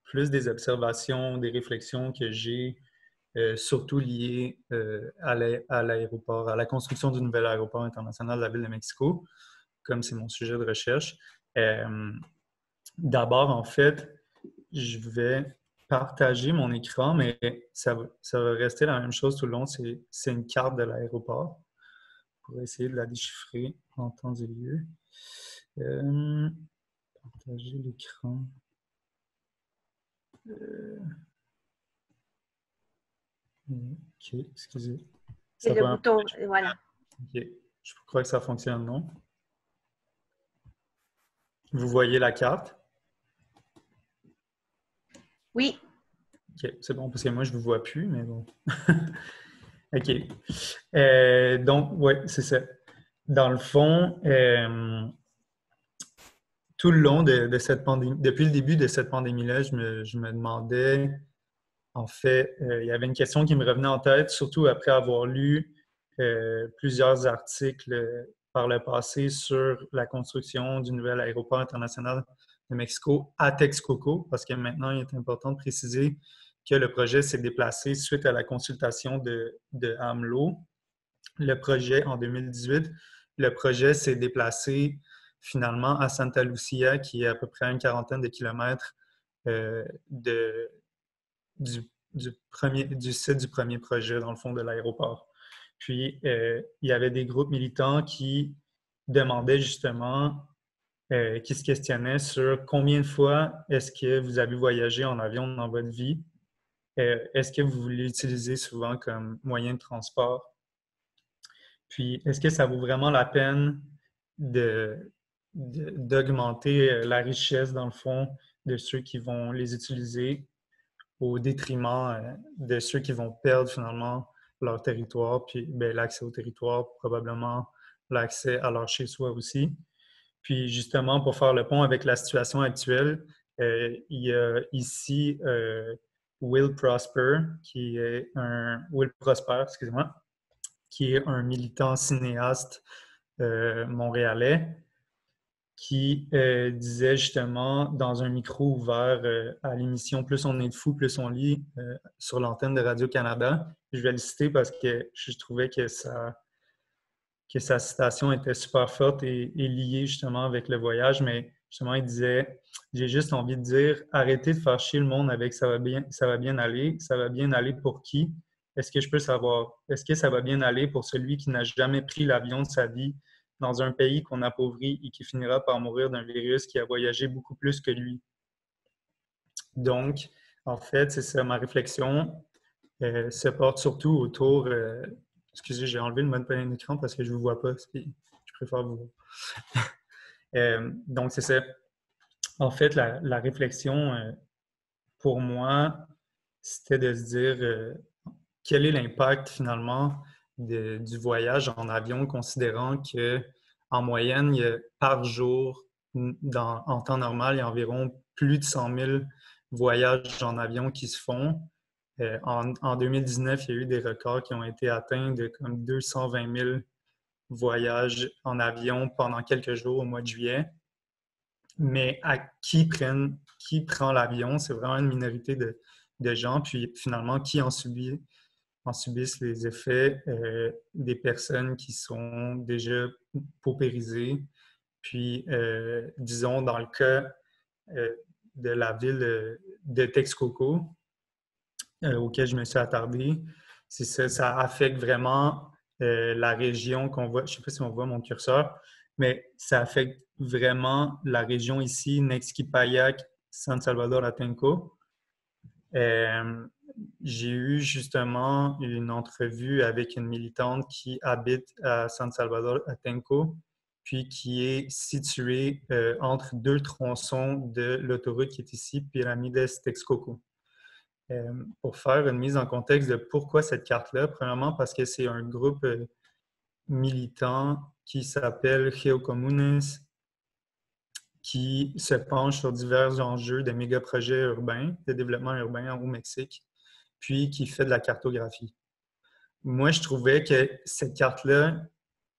Plus des observations, des réflexions que j'ai, surtout liées à l'aéroport, à la construction du nouvel aéroport international de la ville de Mexico, comme c'est mon sujet de recherche. D'abord, en fait, je vais partager mon écran, mais ça va rester la même chose tout le long. C'est une carte de l'aéroport pour essayer de la déchiffrer en temps et lieu. Partager l'écran. OK, excusez. C'est le bouton, voilà. OK, je crois que ça fonctionne, non? Vous voyez la carte? Oui. OK, c'est bon, parce que moi, je ne vous vois plus, mais bon. OK. Donc, oui, c'est ça. Dans le fond, tout le long de cette pandémie, depuis le début de cette pandémie-là, je me demandais, en fait, il y avait une question qui me revenait en tête, surtout après avoir lu plusieurs articles par le passé sur la construction du nouvel aéroport international de Mexico à Texcoco, parce que maintenant, il est important de préciser que le projet s'est déplacé suite à la consultation de AMLO. Le projet, en 2018, le projet s'est déplacé finalement à Santa Lucia, qui est à peu près à une quarantaine de kilomètres du site du premier projet, dans le fond, de l'aéroport. Puis, il y avait des groupes militants qui demandaient justement, qui se questionnaient sur combien de fois est-ce que vous avez voyagé en avion dans votre vie? Est-ce que vous l'utilisez souvent comme moyen de transport? Puis, est-ce que ça vaut vraiment la peine d'augmenter la richesse, dans le fond, de ceux qui vont les utiliser au détriment de ceux qui vont perdre finalement leur territoire, puis l'accès au territoire, probablement l'accès à leur chez-soi aussi. Puis justement, pour faire le pont avec la situation actuelle, il y a ici Will Prosper, Will Prosper, excusez-moi, qui est un militant cinéaste montréalais, qui disait justement dans un micro ouvert à l'émission Plus on est de fou, plus on lit sur l'antenne de Radio-Canada. Je vais le citer parce que je trouvais que sa citation était super forte et liée justement avec le voyage, mais justement il disait « J'ai juste envie de dire, arrêtez de faire chier le monde avec ça va bien aller. Ça va bien aller pour qui? Est-ce que je peux savoir? Est-ce que ça va bien aller pour celui qui n'a jamais pris l'avion de sa vie, dans un pays qu'on appauvrit et qui finira par mourir d'un virus qui a voyagé beaucoup plus que lui. Donc, en fait, c'est ça, ma réflexion se porte surtout autour... excusez, j'ai enlevé le mode plein d'écran parce que je ne vous vois pas. Je préfère vous voir. Donc, c'est ça. En fait, la réflexion, pour moi, c'était de se dire quel est l'impact finalement du voyage en avion, considérant qu'en moyenne, par jour, en temps normal, il y a environ plus de 100 000 voyages en avion qui se font. En 2019, il y a eu des records qui ont été atteints de comme 220 000 voyages en avion pendant quelques jours au mois de juillet. Mais à qui prend l'avion, c'est vraiment une minorité de gens. Puis finalement, qui en subissent les effets des personnes qui sont déjà paupérisées. Puis, disons, dans le cas de la ville de Texcoco, auquel je me suis attardé, c'est ça affecte vraiment la région qu'on voit. Je ne sais pas si on voit mon curseur, mais ça affecte vraiment la région ici, Nexquipayac, San Salvador, Atenco. J'ai eu justement une entrevue avec une militante qui habite à San Salvador, Atenco, puis qui est située entre deux tronçons de l'autoroute qui est ici, Pyramides-Texcoco. Pour faire une mise en contexte de pourquoi cette carte-là, premièrement parce que c'est un groupe militant qui s'appelle Geocomunes, qui se penche sur divers enjeux de mégaprojets urbains, de développement urbain au Mexique, puis qui fait de la cartographie. Moi, je trouvais que cette carte-là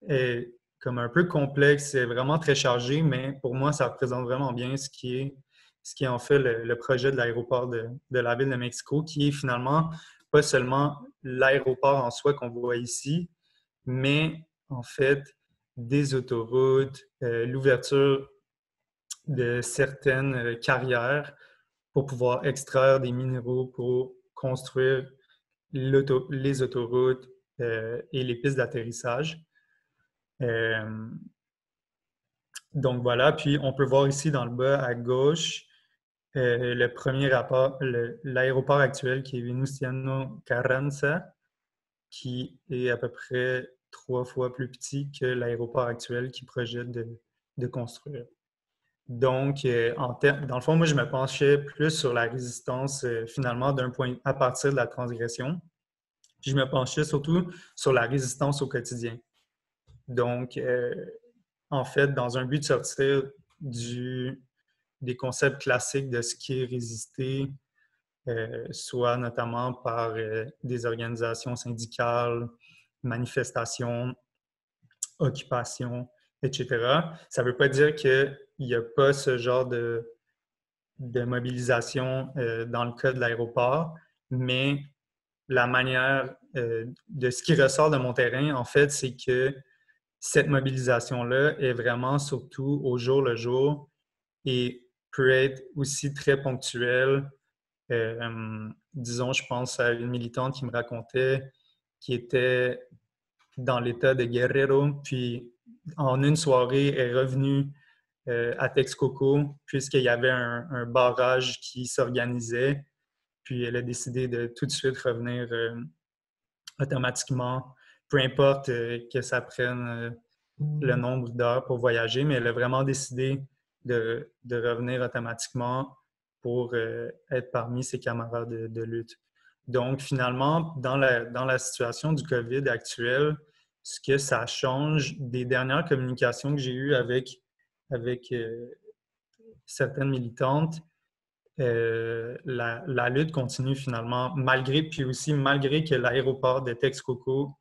est comme un peu complexe, c'est vraiment très chargé, mais pour moi, ça représente vraiment bien ce qui est en fait le projet de l'aéroport de la ville de Mexico, qui est finalement pas seulement l'aéroport en soi qu'on voit ici, mais en fait des autoroutes, l'ouverture de certaines carrières pour pouvoir extraire des minéraux pour construire les autoroutes et les pistes d'atterrissage. Donc voilà, puis on peut voir ici dans le bas à gauche le premier rapport, l'aéroport actuel qui est Venustiano Carranza, qui est à peu près 3 fois plus petit que l'aéroport actuel qui projette de construire. Donc, dans le fond, moi, je me penchais plus sur la résistance, finalement, à partir de la transgression. Puis, je me penchais surtout sur la résistance au quotidien. Donc, en fait, dans un but de sortir des concepts classiques de ce qui est résister, soit notamment par des organisations syndicales, manifestations, occupations, etc. Ça ne veut pas dire qu'il n'y a pas ce genre de mobilisation dans le cas de l'aéroport, mais la manière de ce qui ressort de mon terrain, en fait, c'est que cette mobilisation-là est vraiment surtout au jour le jour et peut être aussi très ponctuelle. Disons, je pense à une militante qui me racontait qui était dans l'état de Guerrero, puis en une soirée est revenue à Texcoco puisqu'il y avait un barrage qui s'organisait, puis elle a décidé de tout de suite revenir automatiquement, peu importe que ça prenne le nombre d'heures pour voyager, mais elle a vraiment décidé de revenir automatiquement pour être parmi ses camarades de lutte. Donc, finalement, dans la situation du COVID actuelle, ce que ça change des dernières communications que j'ai eues avec certaines militantes, la lutte continue finalement, malgré que l'aéroport de Texcoco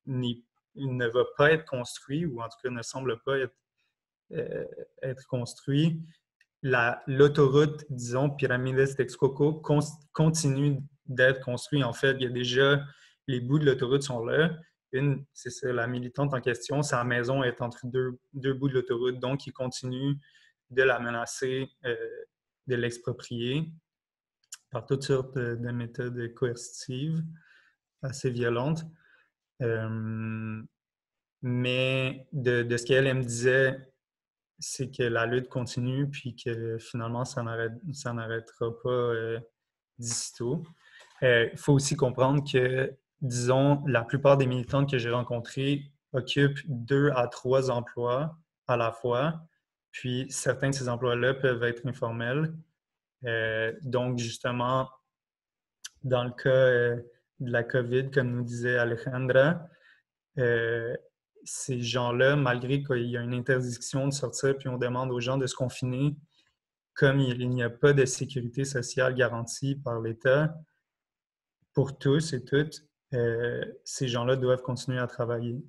ne va pas être construit, ou en tout cas ne semble pas être construit, l'autoroute, disons, Pyramides-Texcoco continue d'être construite. En fait, il y a déjà, les bouts de l'autoroute sont là. C'est ça, la militante en question, sa maison est entre deux bouts de l'autoroute, donc il continue de la menacer, de l'exproprier par toutes sortes de méthodes coercitives assez violentes. Mais de ce qu'elle me disait, c'est que la lutte continue, puis que finalement, ça n'arrêtera pas d'ici tôt. Il faut aussi comprendre que, disons, la plupart des militantes que j'ai rencontrées occupent 2 à 3 emplois à la fois, puis certains de ces emplois-là peuvent être informels. Donc, justement, dans le cas de la COVID, comme nous disait Alejandra, ces gens-là, malgré qu'il y a une interdiction de sortir, puis on demande aux gens de se confiner, comme il n'y a pas de sécurité sociale garantie par l'État, pour tous et toutes, ces gens-là doivent continuer à travailler.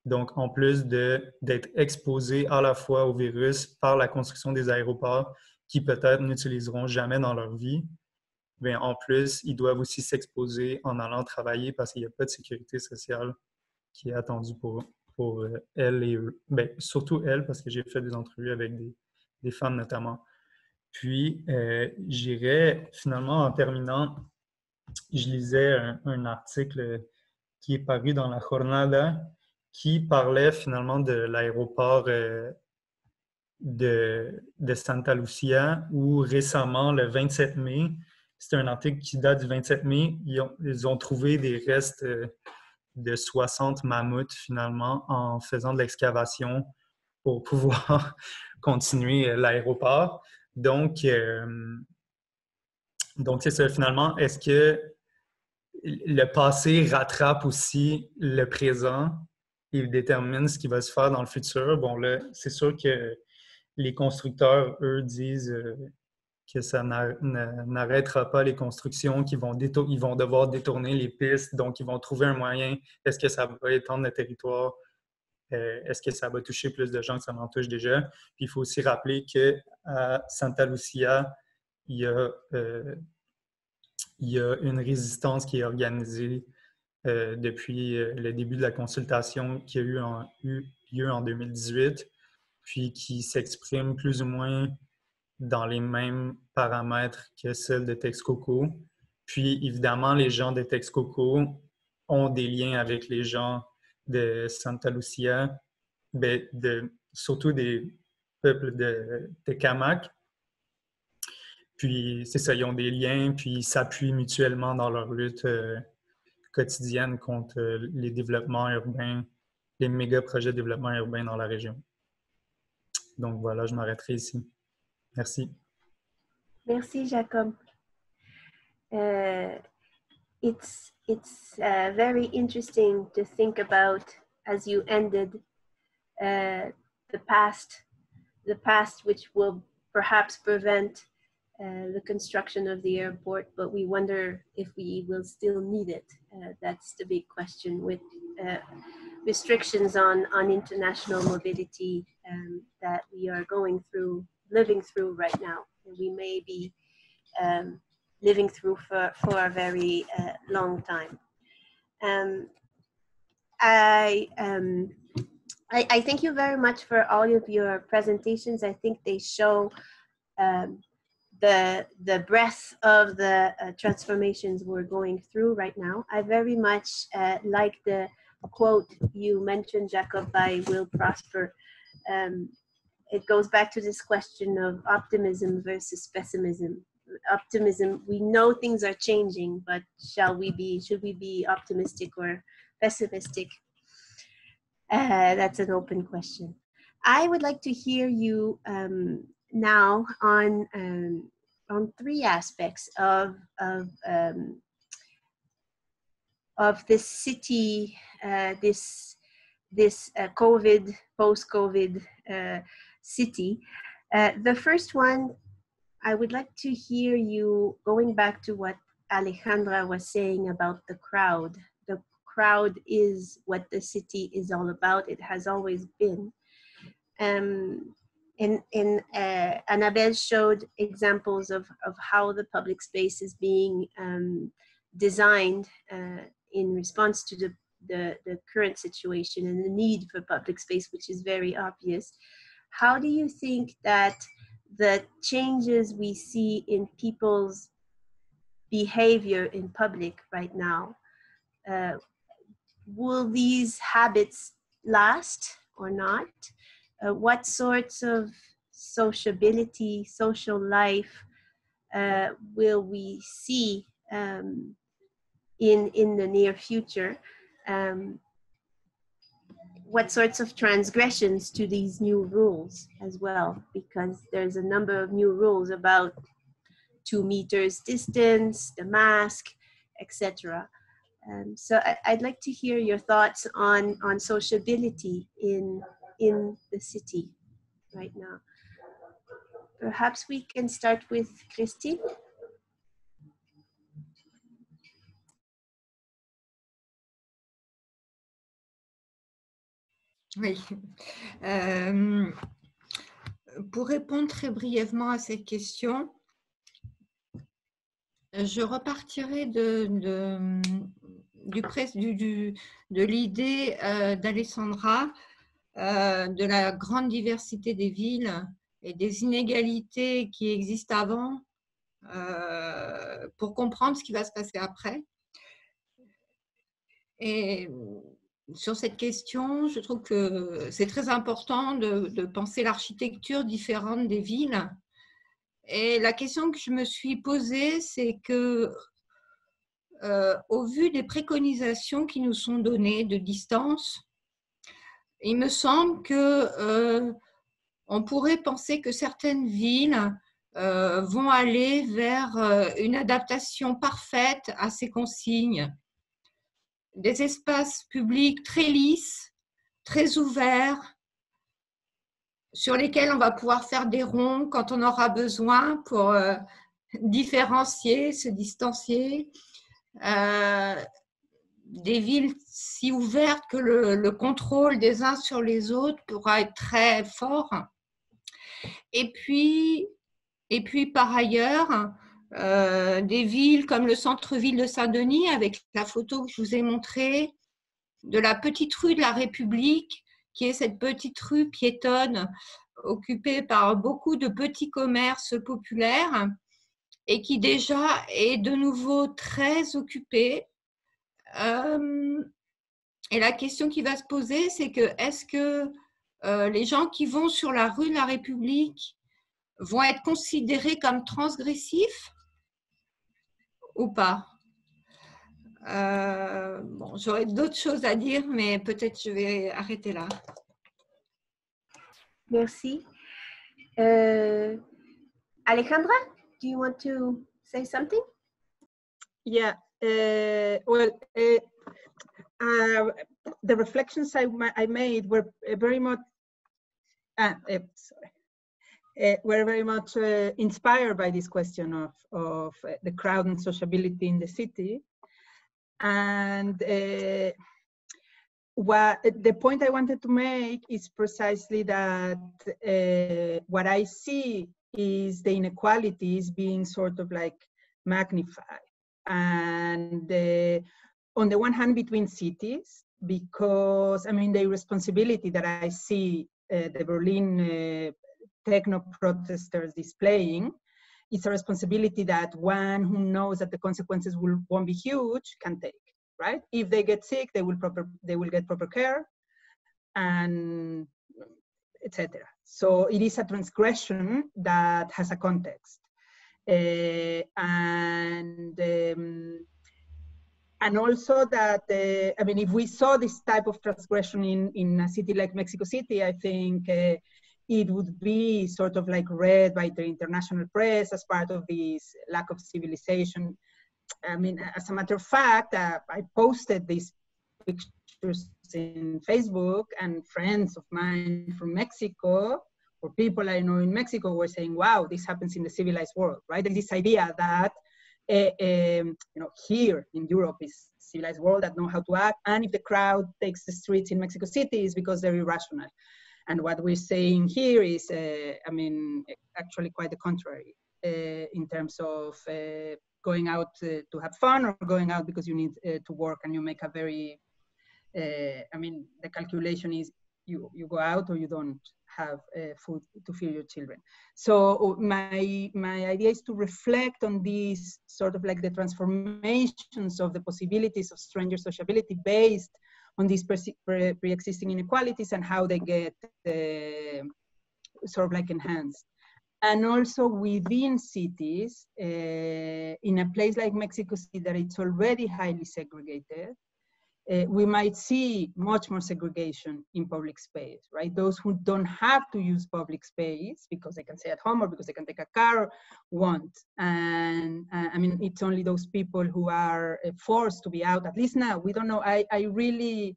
Donc, en plus d'être exposés à la fois au virus par la construction des aéroports, qui peut-être n'utiliseront jamais dans leur vie, bien, en plus, ils doivent aussi s'exposer en allant travailler parce qu'il n'y a pas de sécurité sociale qui est attendue pour elles et eux. Bien, surtout elles, parce que j'ai fait des entrevues avec des femmes notamment. Puis, j'irais finalement, en terminant, je lisais un article qui est paru dans la Jornada qui parlait finalement de l'aéroport de Santa Lucia où récemment, le 27 mai, c'est un article qui date du 27 mai, ils ont trouvé des restes de 60 mammouths finalement en faisant de l'excavation pour pouvoir continuer l'aéroport. Donc c'est ça, finalement, est-ce que le passé rattrape aussi le présent et détermine ce qui va se faire dans le futur? Bon, là, c'est sûr que les constructeurs, eux, disent que ça n'arrêtera pas les constructions, ils vont devoir détourner les pistes, donc ils vont trouver un moyen. Est-ce que ça va étendre le territoire? Est-ce que ça va toucher plus de gens que ça n'en touche déjà? Puis il faut aussi rappeler qu'à Santa Lucia, il y a une résistance qui est organisée depuis le début de la consultation qui a eu lieu en 2018, puis qui s'exprime plus ou moins dans les mêmes paramètres que celle de Texcoco. Puis, évidemment, les gens de Texcoco ont des liens avec les gens de Santa Lucia, surtout des peuples de Tecamac. Puis, c'est ça, ils ont des liens, puis ils s'appuient mutuellement dans leur lutte quotidienne contre les développements urbains, les méga projets de développement urbain dans la région. Donc voilà, je m'arrêterai ici. Merci. Merci, Jacob. It's very interesting to think about, as you ended, the past which will perhaps prevent the construction of the airport, but we wonder if we will still need it. That's the big question with restrictions on international mobility that we are living through right now. And we may be living through for a very long time. I thank you very much for all of your presentations. I think they show the breadth of the transformations we're going through right now. I very much like the quote you mentioned, Jacob, by Will Prosper. It goes back to this question of optimism versus pessimism. Optimism, we know things are changing, but should we be optimistic or pessimistic? That's an open question. I would like to hear you now on 3 aspects of this city, this COVID, post-COVID city. The first one, I would like to hear you going back to what Alejandra was saying about the crowd. The crowd is what the city is all about. It has always been. Annabelle showed examples of how the public space is being designed in response to the current situation and the need for public space, which is very obvious. How do you think that the changes we see in people's behavior in public right now, will these habits last or not? What sorts of sociability, social life will we see in the near future? What sorts of transgressions to these new rules as well? Because there's a number of new rules about 2 meters distance, the mask, etc. So I'd like to hear your thoughts on sociability in the city right now. Perhaps we can start with Christine. Oui. Pour répondre très brièvement à cette question, je repartirai de l'idée d'Alessandra de la grande diversité des villes et des inégalités qui existent avant pour comprendre ce qui va se passer après. Et sur cette question, je trouve que c'est très important de penser l'architecture différente des villes. Et la question que je me suis posée, c'est que, au vu des préconisations qui nous sont données de distance, il me semble que on pourrait penser que certaines villes vont aller vers une adaptation parfaite à ces consignes. Des espaces publics très lisses, très ouverts, sur lesquels on va pouvoir faire des ronds quand on aura besoin pour différencier, se distancier. Des villes si ouvertes que le contrôle des uns sur les autres pourra être très fort. Et puis par ailleurs, des villes comme le centre-ville de Saint-Denis, avec la photo que je vous ai montrée, de la petite rue de la République, qui est cette petite rue piétonne occupée par beaucoup de petits commerces populaires et qui déjà est de nouveau très occupée. Et la question qui va se poser, c'est que est-ce que les gens qui vont sur la rue de la République vont être considérés comme transgressifs ou pas? Bon, j'aurais d'autres choses à dire, mais peut-être je vais arrêter là. Merci. Alejandra, do you want to say something? Yeah, well, the reflections I made were very much, were very much inspired by this question of the crowd and sociability in the city. And the point I wanted to make is precisely that what I see is the inequalities being sort of like magnified. And on the one hand, between cities, because I mean, the irresponsibility that I see the Berlin techno protesters displaying, it's a responsibility that one who knows that the consequences won't be huge can take, right? If they get sick, they will get proper care, and etc. So it is a transgression that has a context, and also that I mean, if we saw this type of transgression in a city like Mexico City, I think it would be sort of like read by the international press as part of this lack of civilization. I mean, as a matter of fact, I posted these pictures in Facebook, and friends of mine from Mexico, or people I know in Mexico, were saying, wow, this happens in the civilized world, right? And this idea that, you know, here in Europe is civilized world that know how to act, and if the crowd takes the streets in Mexico City, is because they're irrational. And what we're saying here is, I mean, actually quite the contrary in terms of going out to have fun, or going out because you need to work and you make a very, I mean, the calculation is you go out or you don't have food to feed your children. So my idea is to reflect on these sort of like the transformations of the possibilities of stranger sociability based on these pre-existing inequalities and how they get sort of like enhanced. And also within cities, in a place like Mexico City that it's already highly segregated, we might see much more segregation in public space, right? Those who don't have to use public space because they can stay at home or because they can take a car won't. And I mean, it's only those people who are forced to be out, at least now. We don't know. I really,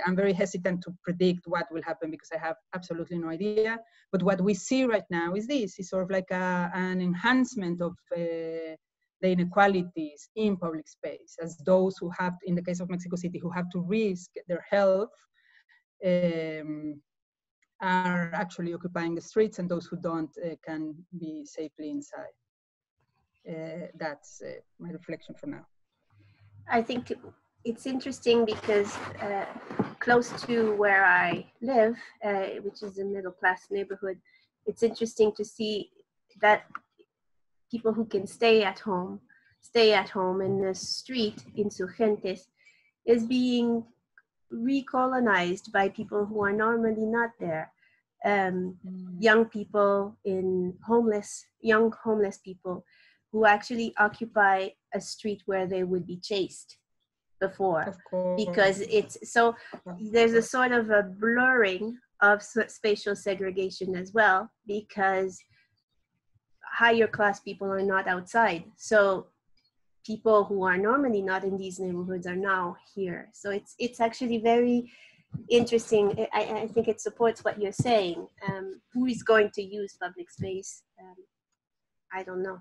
I'm very hesitant to predict what will happen because I have absolutely no idea. But what we see right now is this, is sort of like an enhancement of the inequalities in public space, as those who have, in the case of Mexico City, who have to risk their health are actually occupying the streets, and those who don't can be safely inside. That's my reflection for now. I think it's interesting because close to where I live, which is a middle-class neighborhood, it's interesting to see that people who can stay at home in the street, Insurgentes, is being recolonized by people who are normally not there. Young people young homeless people who actually occupy a street where they would be chased before, because there's a sort of a blurring of spatial segregation as well, because higher class people are not outside. So people who are normally not in these neighborhoods are now here. So it's actually very interesting. I think it supports what you're saying. Who is going to use public space? I don't know.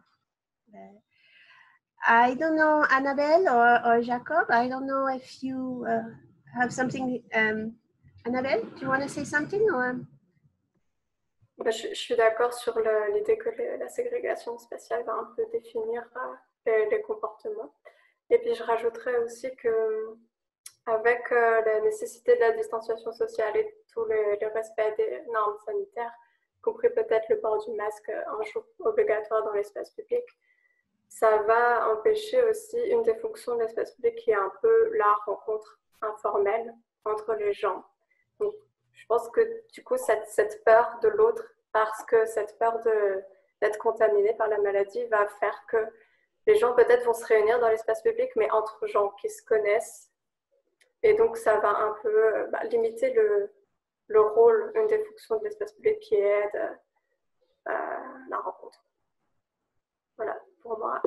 I don't know, Annabelle or Jacob, I don't know if you have something. Annabelle, do you want to say something? Or? Je suis d'accord sur l'idée que la ségrégation spatiale va un peu définir les comportements. Et puis je rajouterais aussi que avec la nécessité de la distanciation sociale et tout le respect des normes sanitaires, y compris peut-être le port du masque un jour obligatoire dans l'espace public, ça va empêcher aussi une des fonctions de l'espace public qui est un peu la rencontre informelle entre les gens. Donc, je pense que du coup, cette peur de l'autre, parce que cette peur d'être contaminé par la maladie va faire que les gens peut-être vont se réunir dans l'espace public, mais entre gens qui se connaissent. Et donc, ça va un peu limiter le rôle, une des fonctions de l'espace public qui aide la rencontre. Voilà, pour moi.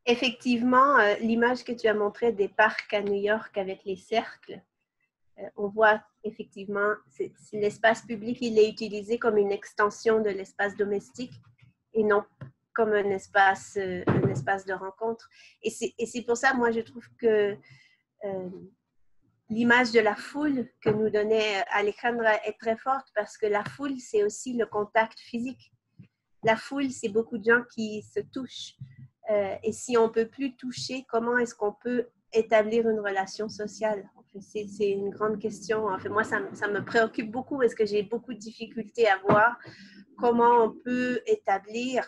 Effectivement, l'image que tu as montrée des parcs à New York avec les cercles, on voit effectivement, l'espace public, il est utilisé comme une extension de l'espace domestique et non comme un espace de rencontre. Et c'est pour ça, moi, je trouve que l'image de la foule que nous donnait Alejandra est très forte, parce que la foule, c'est aussi le contact physique. La foule, c'est beaucoup de gens qui se touchent. Et si on ne peut plus toucher, comment est-ce qu'on peut établir une relation sociale? En fait, c'est une grande question. En fait, moi, ça me préoccupe beaucoup, parce que j'ai beaucoup de difficultés à voir comment on peut établir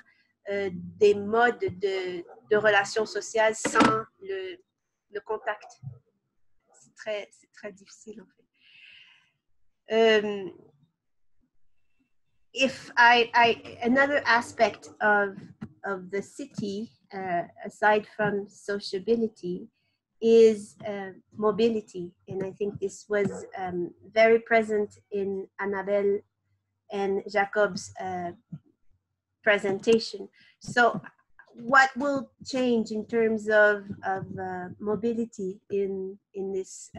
des modes de relations sociales sans le contact. C'est très difficile, en fait. Another aspect of the city, aside from sociability, is mobility. And I think this was very present in Annabelle and Jacob's presentation. So what will change in terms of mobility in this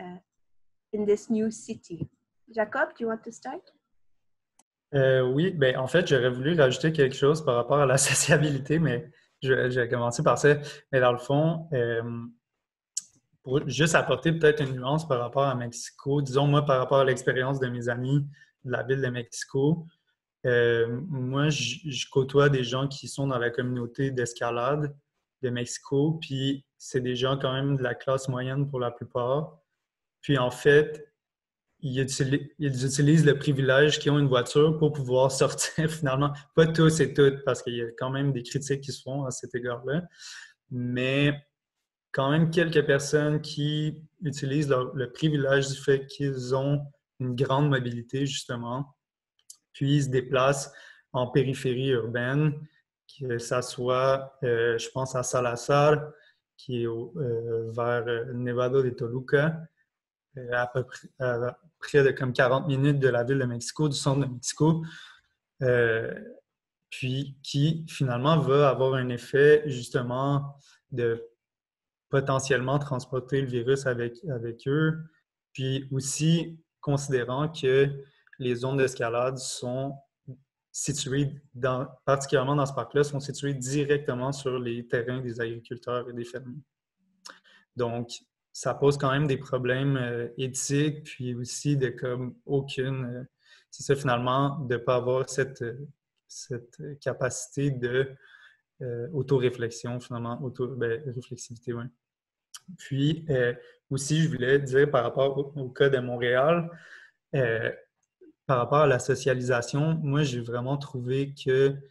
new city? Jacob, do you want to start? Oui, ben en fait, j'aurais voulu rajouter quelque chose par rapport à la sociabilité, mais je vais commencer par ça. Mais dans le fond, pour juste apporter peut-être une nuance par rapport à Mexico, disons moi par rapport à l'expérience de mes amis de la ville de Mexico, moi je côtoie des gens qui sont dans la communauté d'escalade de Mexico, puis c'est des gens quand même de la classe moyenne pour la plupart. Puis en fait, ils utilisent le privilège qu'ils ont une voiture pour pouvoir sortir finalement. Pas tous et toutes, parce qu'il y a quand même des critiques qui se font à cet égard-là. Mais quand même quelques personnes qui utilisent le privilège du fait qu'ils ont une grande mobilité, justement, puis ils se déplacent en périphérie urbaine, que ça soit, je pense à Salazar, qui est vers Nevado de Toluca, à peu près de comme 40 minutes de la ville de Mexico, du centre de Mexico, puis qui finalement va avoir un effet justement de potentiellement transporter le virus avec eux, puis aussi considérant que les zones d'escalade sont situées, particulièrement dans ce parc-là, sont situées directement sur les terrains des agriculteurs et des fermiers. Donc, ça pose quand même des problèmes éthiques, puis aussi de comme aucune... c'est ça finalement, de ne pas avoir cette capacité de auto-réflexion, finalement, réflexivité, oui. Puis, aussi, je voulais dire par rapport au cas de Montréal, par rapport à la socialisation, moi, j'ai vraiment trouvé qu'il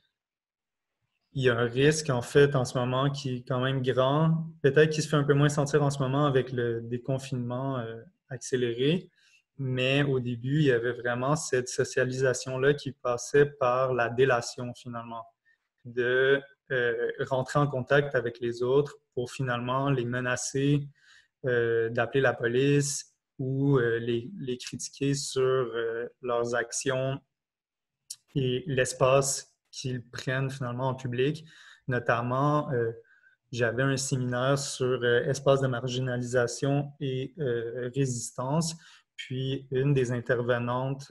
y a un risque, en fait, en ce moment, qui est quand même grand. Peut-être qu'il se fait un peu moins sentir en ce moment avec le déconfinement accéléré, mais au début, il y avait vraiment cette socialisation-là qui passait par la délation, finalement, de rentrer en contact avec les autres pour finalement les menacer, d'appeler la police ou les critiquer sur leurs actions et l'espace qu'ils prennent finalement en public. Notamment, j'avais un séminaire sur espace de marginalisation et résistance. Puis, une des intervenantes,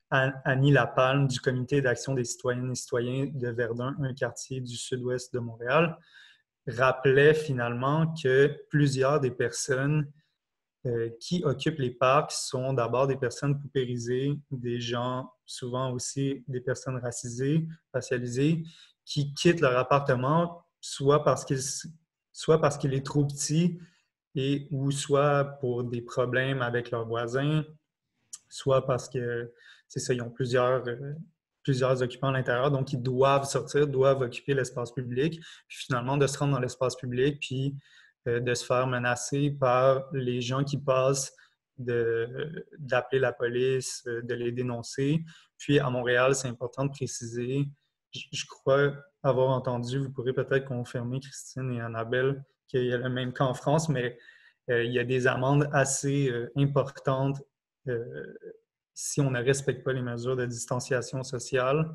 Annie Lapalme, du Comité d'action des citoyennes et citoyens de Verdun, un quartier du sud-ouest de Montréal, rappelait finalement que plusieurs des personnes qui occupent les parcs sont d'abord des personnes paupérisées, des gens, souvent aussi des personnes racialisées, qui quittent leur appartement soit parce qu'il est trop petit et ou soit pour des problèmes avec leurs voisins, soit parce que, c'est ça, ils ont plusieurs occupants à l'intérieur, donc ils doivent sortir, doivent occuper l'espace public, puis finalement de se rendre dans l'espace public, puis de se faire menacer par les gens qui passent, d'appeler la police, de les dénoncer. Puis à Montréal, c'est important de préciser, je crois avoir entendu, vous pourrez peut-être confirmer, Christine et Annabelle, qu'il y a le même cas en France, mais il y a des amendes assez importantes si on ne respecte pas les mesures de distanciation sociale.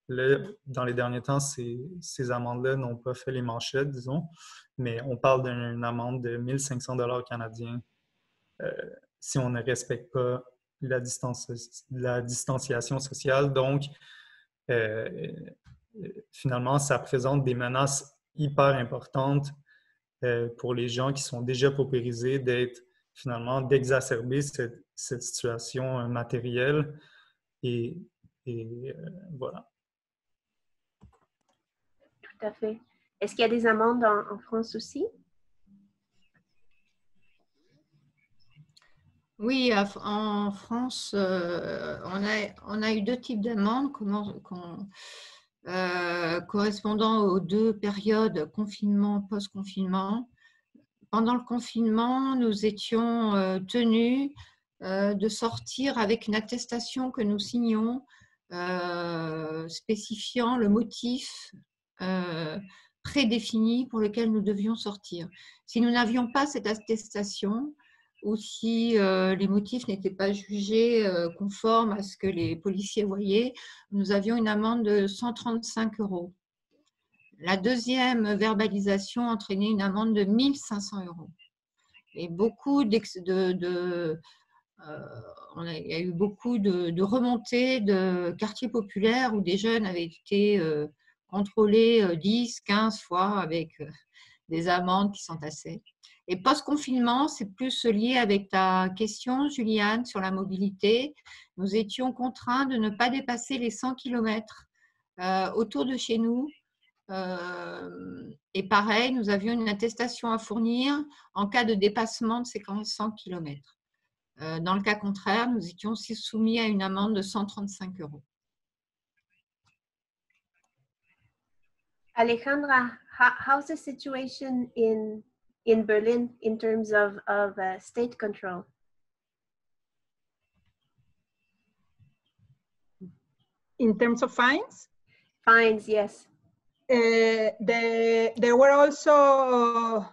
Là, dans les derniers temps, ces amendes-là n'ont pas fait les manchettes, disons, mais on parle d'une amende de 1 500 $ canadiens si on ne respecte pas la distanciation sociale. Donc, finalement, ça présente des menaces hyper importantes pour les gens qui sont déjà paupérisés d'exacerber cette situation matérielle. Et voilà. Tout à fait. Est-ce qu'il y a des amendes en France aussi? Oui, en France, on a eu deux types d'amendes correspondant aux deux périodes, confinement, post-confinement. Pendant le confinement, nous étions tenus de sortir avec une attestation que nous signions spécifiant le motif prédéfini pour lequel nous devions sortir. Si nous n'avions pas cette attestation ou si les motifs n'étaient pas jugés conformes à ce que les policiers voyaient, nous avions une amende de 135 €. La deuxième verbalisation entraînait une amende de 1 500 €. Et il y a eu beaucoup de remontées de quartiers populaires où des jeunes avaient été contrôlés 10, 15 fois avec des amendes qui s'entassaient. Et post-confinement, c'est plus lié avec ta question, Juliane, sur la mobilité. Nous étions contraints de ne pas dépasser les 100 km autour de chez nous. Et pareil, nous avions une attestation à fournir en cas de dépassement de ces 100 km. Dans le cas contraire, nous étions aussi soumis à une amende de 135 €. Alejandra, how's the situation in in Berlin in terms of state control? In terms of fines? Fines, yes. There were also,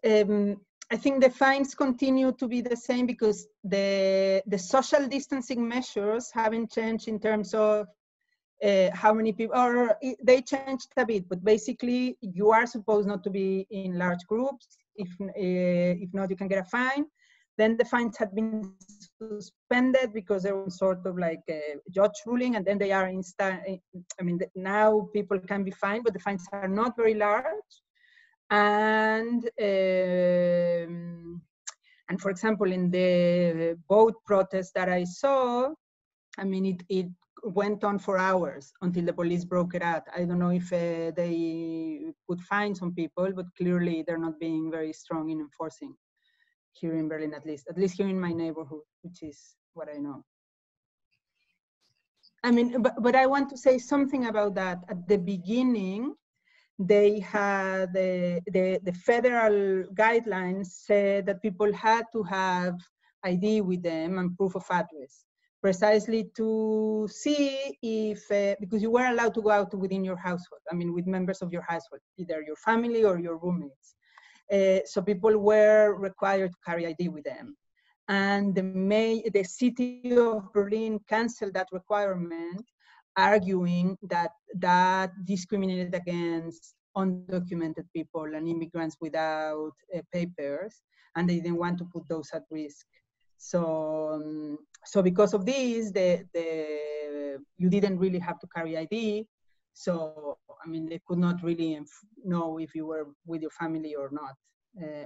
I think the fines continue to be the same because the social distancing measures haven't changed in terms of how many people, or they changed a bit, but basically you are supposed not to be in large groups. If not, you can get a fine. Then the fines had been suspended because there was sort of like a judge ruling, and then they are I mean, now people can be fined, but the fines are not very large. And for example, in the boat protest that I saw, I mean, it went on for hours until the police broke it out. I don't know if they put fines on people, but clearly they're not being very strong in enforcing here in Berlin, at least here in my neighborhood, which is what I know. I mean, but I want to say something about that. At the beginning, they had the federal guidelines said that people had to have ID with them and proof of address, precisely to see if, because you were allowed to go out within your household, I mean, with members of your household, either your family or your roommates. So people were required to carry ID with them. And the city of Berlin canceled that requirement, arguing that that discriminated against undocumented people and immigrants without papers, and they didn't want to put those at risk. So, so because of this, you didn't really have to carry ID. So, I mean, they could not really know if you were with your family or not.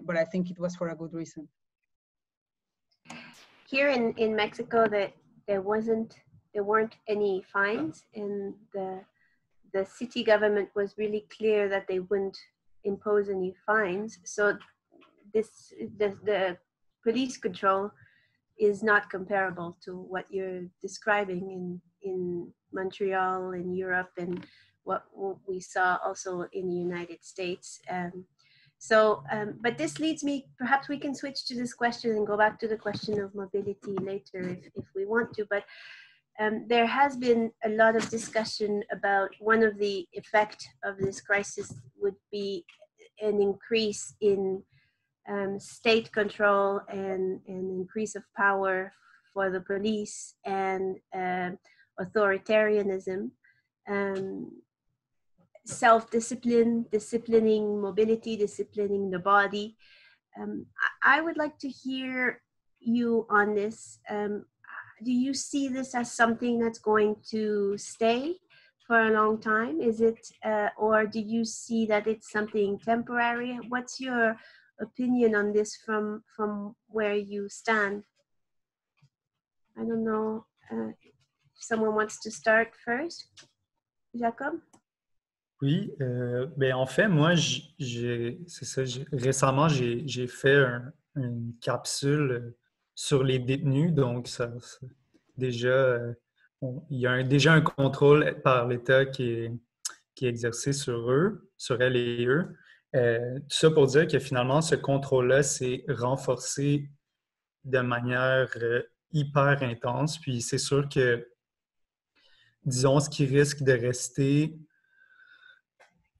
But I think it was for a good reason. Here in Mexico, there weren't any fines, and the city government was really clear that they wouldn't impose any fines. So the police control is not comparable to what you're describing in Montreal, in Europe, and what we saw also in the United States. But this leads me, perhaps we can switch to this question and go back to the question of mobility later if we want to, but there has been a lot of discussion about one of the effects of this crisis would be an increase in state control and an increase of power for the police and authoritarianism. Self-discipline, disciplining mobility, disciplining the body. I would like to hear you on this. Do you see this as something that's going to stay for a long time? Is it, or do you see that it's something temporary? What's your opinion on this from where you stand? I don't know if someone wants to start first. Jacob? Oui, ben en fait, moi, récemment, j'ai fait une capsule sur les détenus, donc déjà, il y a déjà un contrôle par l'État qui est exercé sur eux, sur elles et eux. Tout ça pour dire que finalement, ce contrôle-là s'est renforcé de manière hyper intense, puis c'est sûr que, disons, ce qui risque de rester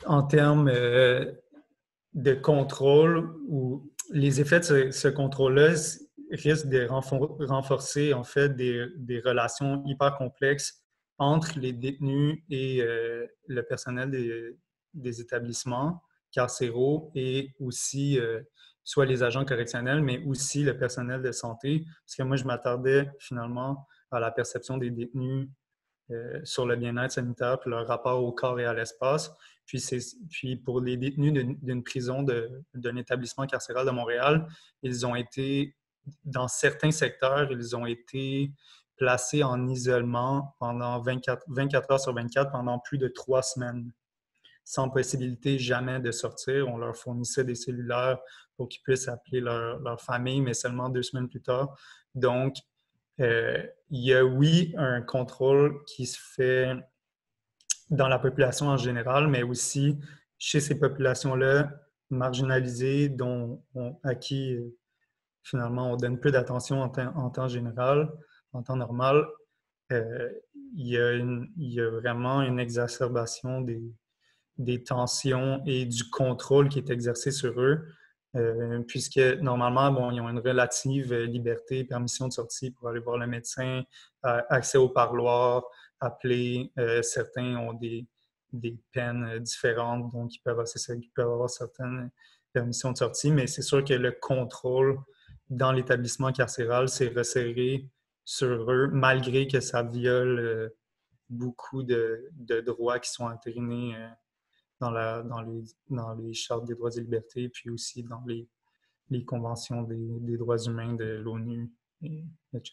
en termes de contrôle, ou les effets de ce contrôle-là risquent de renforcer en fait des relations hyper complexes entre les détenus et le personnel des établissements carcéraux et aussi soit les agents correctionnels, mais aussi le personnel de santé. Parce que moi, je m'attardais finalement à la perception des détenus sur le bien-être sanitaire et leur rapport au corps et à l'espace. Puis pour les détenus d'une prison, d'un établissement carcéral de Montréal, ils ont été, dans certains secteurs, ils ont été placés en isolement pendant 24 heures sur 24 pendant plus de 3 semaines, sans possibilité jamais de sortir. On leur fournissait des cellulaires pour qu'ils puissent appeler leur famille, mais seulement 2 semaines plus tard. Donc, il y a, oui, un contrôle qui se fait dans la population en général, mais aussi chez ces populations-là, marginalisés, à qui finalement on donne peu d'attention en temps général, en temps normal, il y a vraiment une exacerbation des tensions et du contrôle qui est exercé sur eux, puisque normalement, bon, ils ont une relative liberté, permission de sortie pour aller voir le médecin, accès au parloir, appeler. Certains ont des peines différentes, donc ils peuvent avoir certaines permissions de sortie, mais c'est sûr que le contrôle dans l'établissement carcéral s'est resserré sur eux, malgré que ça viole beaucoup de droits qui sont entérinés dans les chartes des droits et libertés, puis aussi dans les conventions des droits humains de l'ONU, etc.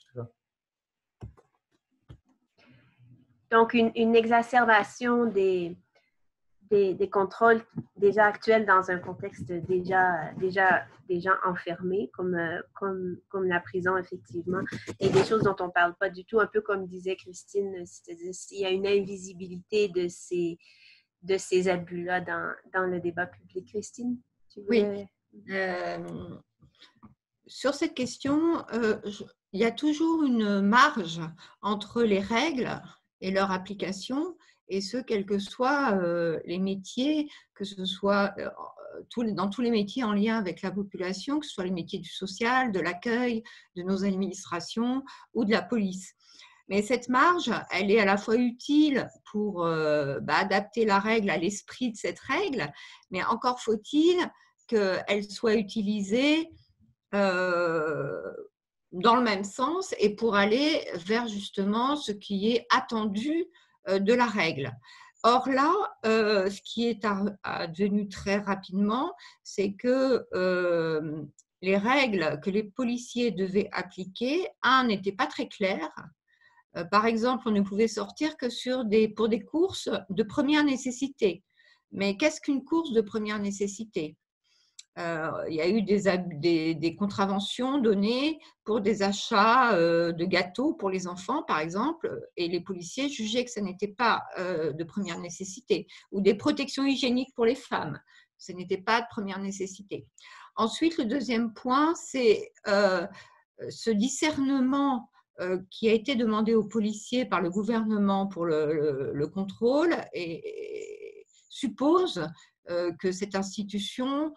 Donc, une exacerbation des contrôles déjà actuels dans un contexte déjà enfermé, comme la prison, effectivement, et des choses dont on ne parle pas du tout, un peu comme disait Christine, c'est-à-dire s'il y a une invisibilité de ces abus-là dans le débat public. Christine, tu voulais... Oui. Sur cette question, il y a toujours une marge entre les règles et leur application, et ce, quels que soient les métiers, que ce soit dans tous les métiers en lien avec la population, que ce soit les métiers du social, de l'accueil, de nos administrations ou de la police. Mais cette marge, elle est à la fois utile pour adapter la règle à l'esprit de cette règle, mais encore faut-il qu'elle soit utilisée dans le même sens et pour aller vers justement ce qui est attendu de la règle. Or là, ce qui est advenu très rapidement, c'est que les règles que les policiers devaient appliquer, n'étaient pas très claires. Par exemple, on ne pouvait sortir que pour des courses de première nécessité. Mais qu'est-ce qu'une course de première nécessité ? Il y a eu des contraventions données pour des achats de gâteaux pour les enfants, par exemple, et les policiers jugeaient que ce n'était pas de première nécessité, ou des protections hygiéniques pour les femmes, ce n'était pas de première nécessité. Ensuite, le deuxième point, c'est ce discernement qui a été demandé aux policiers par le gouvernement pour le contrôle et suppose que cette institution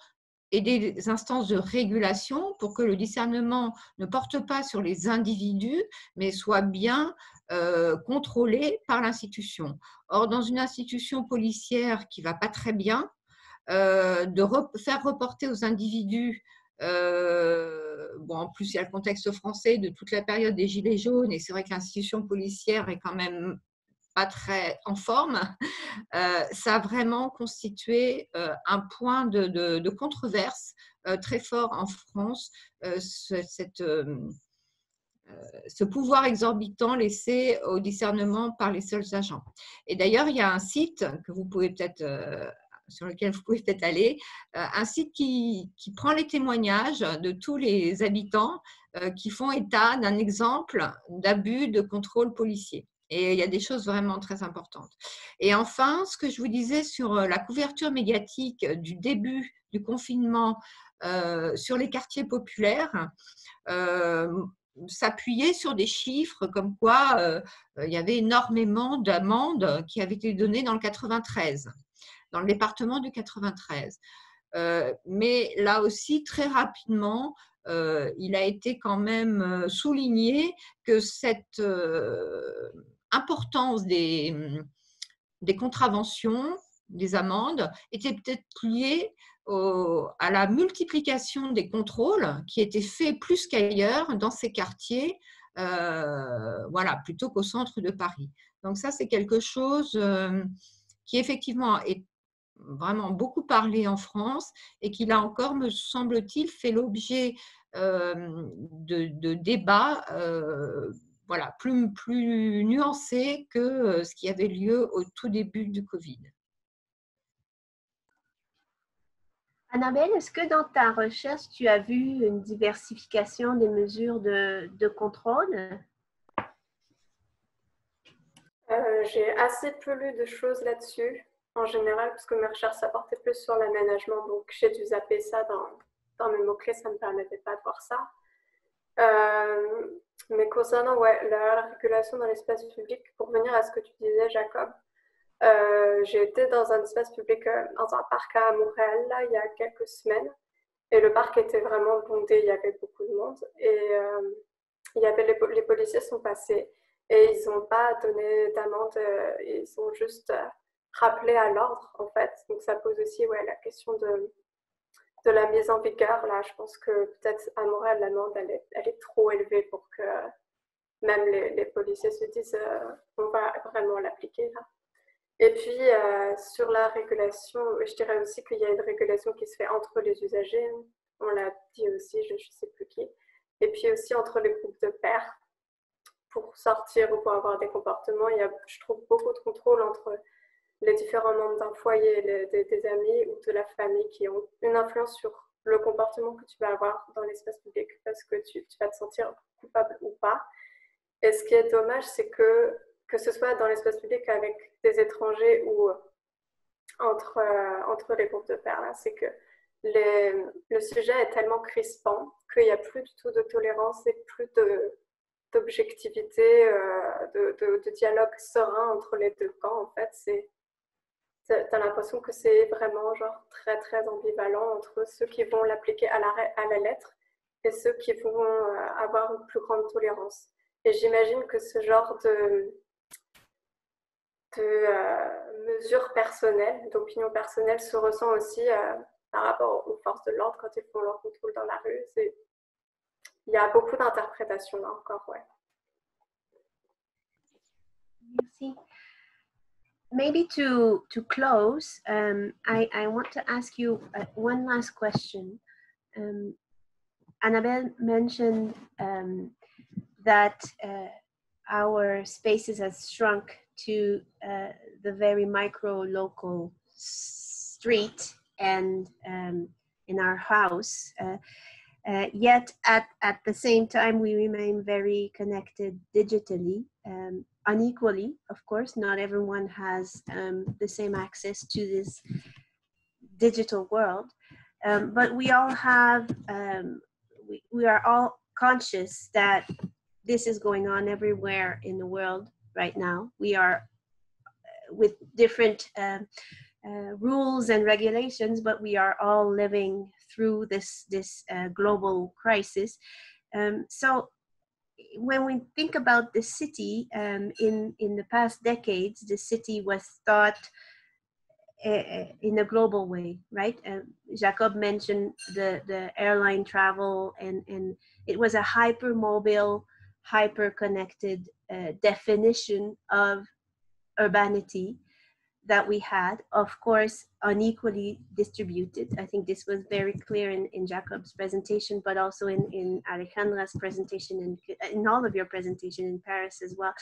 et des instances de régulation pour que le discernement ne porte pas sur les individus, mais soit bien contrôlé par l'institution. Or, dans une institution policière qui ne va pas très bien, faire reporter aux individus, en plus il y a le contexte français de toute la période des Gilets jaunes, et c'est vrai que l'institution policière est quand même pas très en forme, ça a vraiment constitué un point de controverse très fort en France, ce pouvoir exorbitant laissé au discernement par les seuls agents. Et d'ailleurs, il y a un site que vous pouvez peut-être, sur lequel vous pouvez peut-être aller, un site qui prend les témoignages de tous les habitants qui font état d'un exemple d'abus de contrôle policier. Et il y a des choses vraiment très importantes. Et enfin, ce que je vous disais sur la couverture médiatique du début du confinement sur les quartiers populaires, s'appuyer sur des chiffres comme quoi il y avait énormément d'amendes qui avaient été données dans le 93, dans le département du 93. Mais là aussi, très rapidement, il a été quand même souligné que cette importance des contraventions, des amendes, était peut-être liée à la multiplication des contrôles qui étaient faits plus qu'ailleurs dans ces quartiers, plutôt qu'au centre de Paris. Donc ça, c'est quelque chose qui effectivement est vraiment beaucoup parlé en France et qui, là encore, me semble-t-il, fait l'objet de débats plus nuancés que ce qui avait lieu au tout début du Covid. Annabelle, est-ce que dans ta recherche, tu as vu une diversification des mesures de contrôle? J'ai assez peu lu de choses là-dessus. en général, parce que mes recherches ça portait plus sur l'aménagement, donc j'ai dû zapper ça dans mes mots-clés, ça ne me permettait pas de voir ça. Mais concernant la régulation dans l'espace public, pour venir à ce que tu disais, Jacob, j'ai été dans un espace public, dans un parc à Montréal, là, il y a quelques semaines, et le parc était vraiment bondé, il y avait beaucoup de monde, et il y avait les policiers sont passés, et ils n'ont pas donné d'amende, ils ont juste rappelé à l'ordre, en fait. Donc ça pose aussi la question de la mise en vigueur. Là, je pense que peut-être à Montréal, l'amende, elle est trop élevée pour que même les policiers se disent on va vraiment l'appliquer là. Et puis, sur la régulation, je dirais aussi qu'il y a une régulation qui se fait entre les usagers. On l'a dit aussi, je ne sais plus qui. Et puis aussi entre les groupes de pairs pour sortir ou pour avoir des comportements. Il y a, je trouve, beaucoup de contrôle entre les différents membres d'un foyer, des amis ou de la famille qui ont une influence sur le comportement que tu vas avoir dans l'espace public parce que tu vas te sentir coupable ou pas. Et ce qui est dommage, c'est que ce soit dans l'espace public avec des étrangers ou entre les groupes de pairs, c'est que le sujet est tellement crispant qu'il n'y a plus du tout de tolérance et plus d'objectivité, de dialogue serein entre les deux camps. En fait, t'as l'impression que c'est vraiment genre très très ambivalent entre ceux qui vont l'appliquer à la lettre et ceux qui vont avoir une plus grande tolérance. Et j'imagine que ce genre de mesures personnelles, d'opinion personnelle se ressent aussi par rapport aux forces de l'ordre quand ils font leur contrôle dans la rue. Il y a beaucoup d'interprétations là encore, Merci. Maybe to close, I want to ask you one last question. Annabelle mentioned that our spaces has shrunk to the very micro local street and in our house. Yet at the same time, we remain very connected digitally, unequally, of course. Not everyone has the same access to this digital world, but we all have, we are all conscious that this is going on everywhere in the world right now. We are with different rules and regulations, but we are all living through this global crisis. So when we think about the city, in the past decades, the city was thought in a global way, right? Jacob mentioned the airline travel, and it was a hypermobile, hyper-connected definition of urbanity that we had, of course, unequally distributed. I think this was very clear in Jacob's presentation, but also in Alejandra's presentation and in all of your presentation in Paris as well.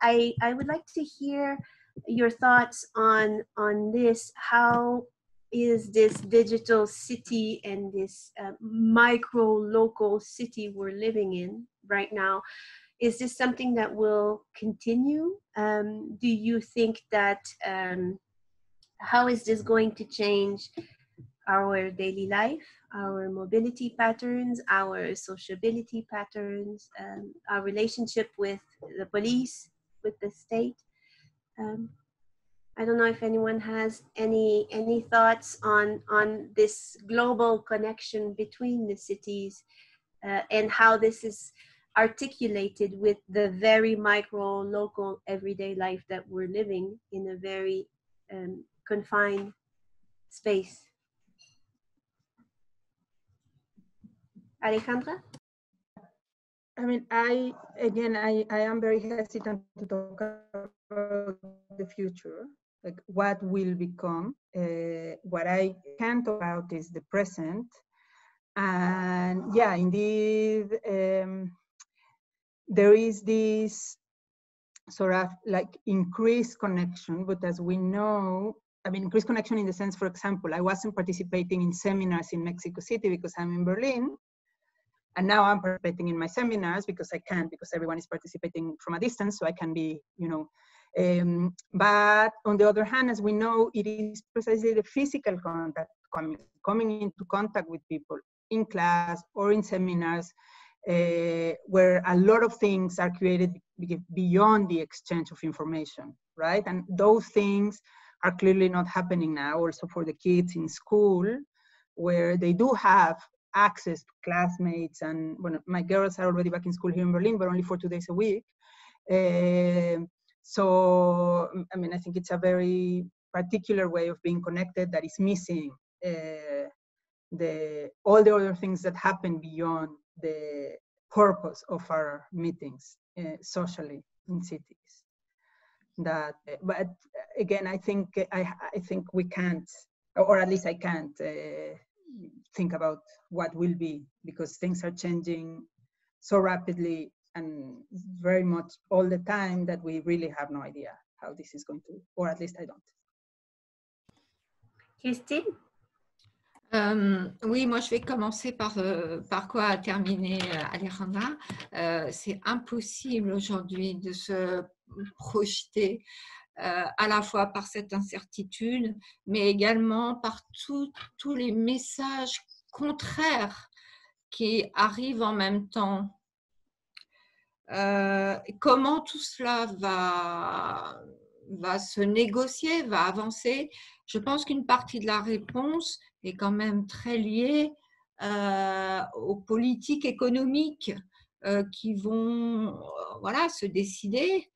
I would like to hear your thoughts on this. How is this digital city and this micro local city we're living in right now? Is this something that will continue? Do you think that, how is this going to change our daily life, our mobility patterns, our sociability patterns, our relationship with the police, with the state? I don't know if anyone has any thoughts on this global connection between the cities and how this is articulated with the very micro, local, everyday life that we're living in a very confined space. Alejandra? I mean, I am very hesitant to talk about the future, like what will become. What I can talk about is the present. And yeah, indeed, there is this sort of like increased connection, but as we know, I mean, increased connection in the sense, for example, I wasn't participating in seminars in Mexico City because I'm in Berlin. And now I'm participating in my seminars because I can, because everyone is participating from a distance, so I can be, you know, But on the other hand, as we know, it is precisely the physical contact, coming into contact with people in class or in seminars, where a lot of things are created beyond the exchange of information, right? And those things are clearly not happening now, also for the kids in school, where they do have access to classmates. And well, my girls are already back in school here in Berlin, but only for 2 days a week. So, I mean, I think it's a very particular way of being connected that is missing all the other things that happen beyond the purpose of our meetings socially in cities. But again, I think we can't, or at least I can't think about what will be, because things are changing so rapidly and very much all the time that we really have no idea how this is going to, or at least I don't. Christine? Oui, moi je vais commencer par quoi a terminé Alejandra. C'est impossible aujourd'hui de se projeter à la fois par cette incertitude, mais également par tous les messages contraires qui arrivent en même temps. Comment tout cela va se négocier, va avancer? Je pense qu'une partie de la réponse est quand même très liée aux politiques économiques qui vont se décider,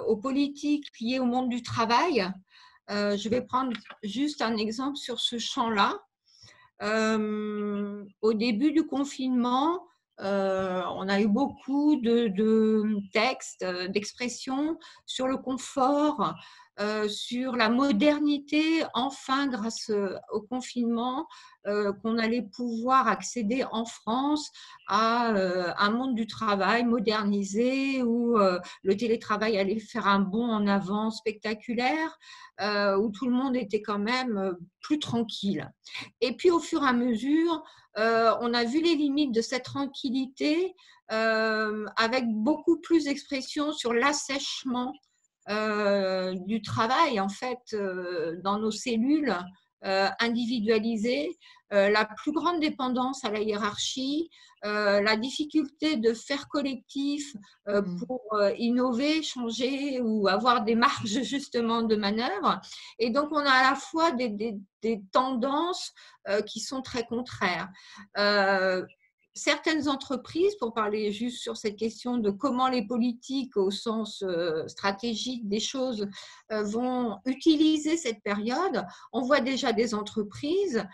aux politiques liées au monde du travail. Je vais prendre juste un exemple sur ce champ-là. Au début du confinement, on a eu beaucoup de textes, d'expressions sur le confort, sur la modernité, enfin grâce au confinement, qu'on allait pouvoir accéder en France à un monde du travail modernisé où le télétravail allait faire un bond en avant spectaculaire, où tout le monde était quand même plus tranquille. Et puis au fur et à mesure, on a vu les limites de cette tranquillité avec beaucoup plus d'expression sur l'assèchement du travail, en fait, dans nos cellules individualisées, la plus grande dépendance à la hiérarchie, la difficulté de faire collectif pour innover, changer ou avoir des marges justement de manœuvre. Et donc, on a à la fois des tendances qui sont très contraires. Certaines entreprises, pour parler juste sur cette question de comment les politiques au sens stratégique des choses vont utiliser cette période, on voit déjà des entreprises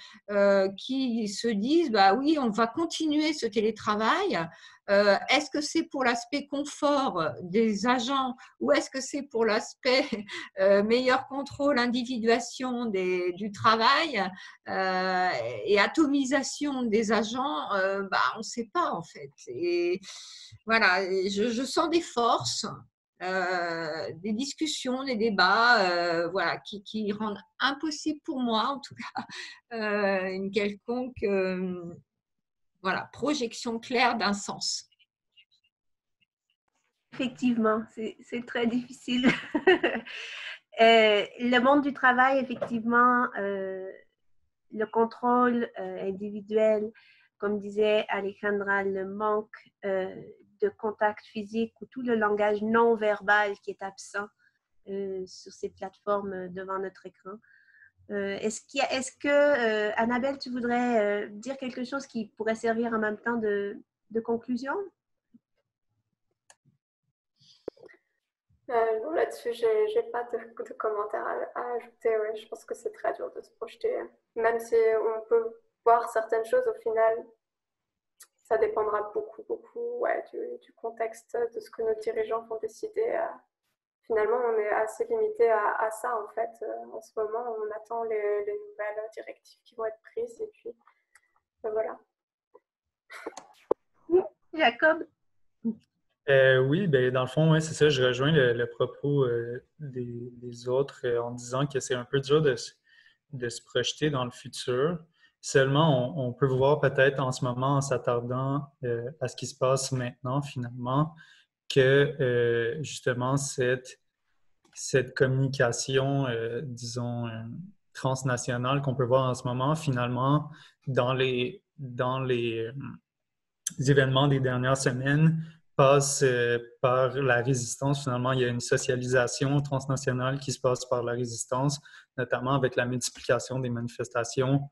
qui se disent bah oui, on va continuer ce télétravail. Est-ce que c'est pour l'aspect confort des agents ou est-ce que c'est pour l'aspect meilleur contrôle, individuation du travail et atomisation des agents? On ne sait pas en fait. Et voilà, je sens des forces, des discussions, des débats qui rendent impossible pour moi en tout cas une quelconque projection claire d'un sens. Effectivement, c'est très difficile. Le monde du travail, effectivement, le contrôle individuel, comme disait Alejandra, le manque de contact physique ou tout le langage non verbal qui est absent sur ces plateformes devant notre écran. Est-ce que Annabelle, tu voudrais dire quelque chose qui pourrait servir en même temps de conclusion? Non, là-dessus, j'ai pas de commentaires à ajouter. Ouais. Je pense que c'est très dur de se projeter. Même si on peut voir certaines choses, au final, ça dépendra beaucoup du contexte, de ce que nos dirigeants vont décider. Finalement, on est assez limité à ça, en fait. En ce moment, on attend les nouvelles directives qui vont être prises. Et puis, voilà. Jacob? Oui, dans le fond, ouais, c'est ça. Je rejoins le propos des autres en disant que c'est un peu dur de se projeter dans le futur. Seulement, on peut voir peut-être en ce moment, en s'attardant à ce qui se passe maintenant, finalement, que justement cette communication, disons, transnationale qu'on peut voir en ce moment, finalement, dans les événements des dernières semaines, passe par la résistance. Finalement, il y a une socialisation transnationale qui se passe par la résistance, notamment avec la multiplication des manifestations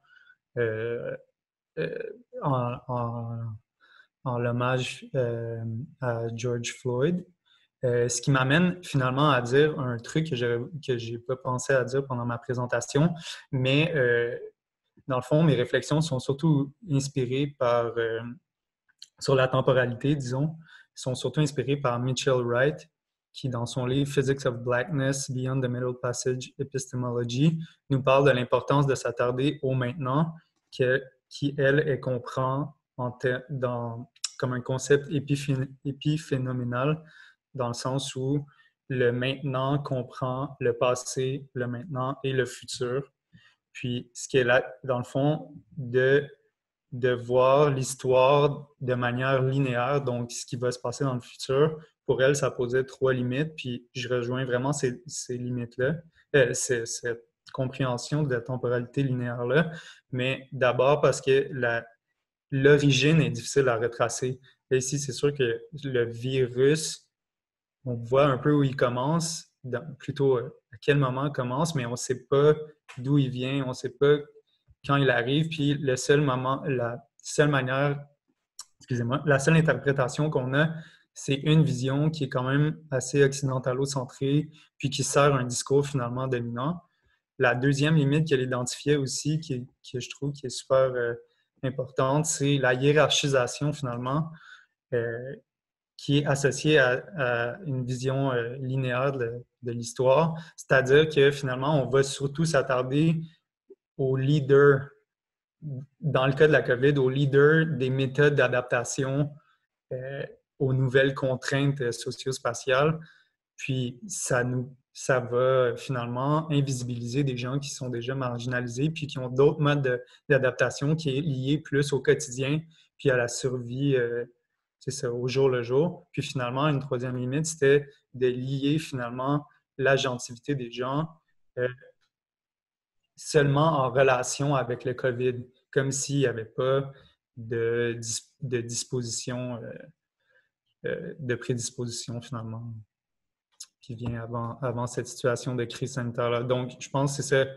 en l'hommage à George Floyd. Ce qui m'amène finalement à dire un truc que je n'ai pas pensé à dire pendant ma présentation, mais dans le fond, mes réflexions sont surtout inspirées sur la temporalité, disons, sont surtout inspirées par Mitchell Wright, qui, dans son livre Physics of Blackness, Beyond the Middle Passage Epistemology, nous parle de l'importance de s'attarder au maintenant, qui, elle comprend comme un concept épiphénoménal, dans le sens où le maintenant comprend le passé, le maintenant et le futur. Puis, ce qui est là, dans le fond, de voir l'histoire de manière linéaire, donc ce qui va se passer dans le futur. Pour elle, ça posait 3 limites, puis je rejoins vraiment ces limites-là, cette compréhension de la temporalité linéaire-là, mais d'abord parce que l'origine est difficile à retracer. Et ici, c'est sûr que le virus, on voit un peu où il commence, plutôt à quel moment il commence, mais on ne sait pas d'où il vient, on ne sait pas quand il arrive, puis la seule interprétation qu'on a, c'est une vision qui est quand même assez occidentalo-centrée, puis qui sert un discours finalement dominant. La deuxième limite qu'elle identifiait aussi, que je trouve qui est super importante, c'est la hiérarchisation finalement, qui est associée à une vision linéaire de l'histoire. C'est-à-dire que finalement, on va surtout s'attarder aux leaders, dans le cas de la COVID, aux leaders des méthodes d'adaptation aux nouvelles contraintes socio-spatiales. Puis ça va finalement invisibiliser des gens qui sont déjà marginalisés puis qui ont d'autres modes d'adaptation qui est lié plus au quotidien puis à la survie, c'est ça, au jour le jour. Puis finalement, une troisième limite, c'était de lier finalement l'agentivité des gens seulement en relation avec le COVID, comme s'il n'y avait pas de disposition, de prédisposition finalement, qui vient avant cette situation de crise sanitaire-là. Donc, je pense que c'est ça.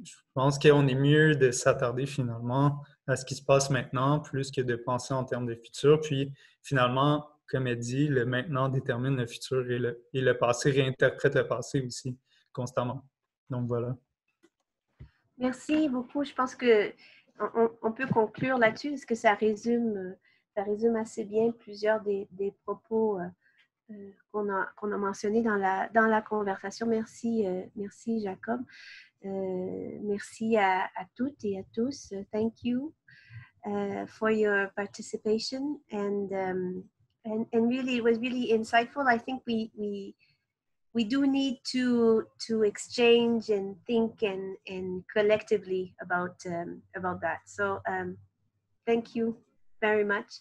Je pense qu'on est mieux de s'attarder finalement à ce qui se passe maintenant, plus que de penser en termes de futur. Puis finalement, comme elle dit, le maintenant détermine le futur et le passé réinterprète le passé aussi constamment. Donc voilà. Merci beaucoup. Je pense qu'on peut conclure là-dessus parce que ça résume assez bien plusieurs des propos qu'on a mentionnés dans la conversation. Merci, merci Jacob. Merci à toutes et à tous. Thank you for your participation and really, it was really insightful. I think we do need to exchange and think and collectively about that. So thank you very much.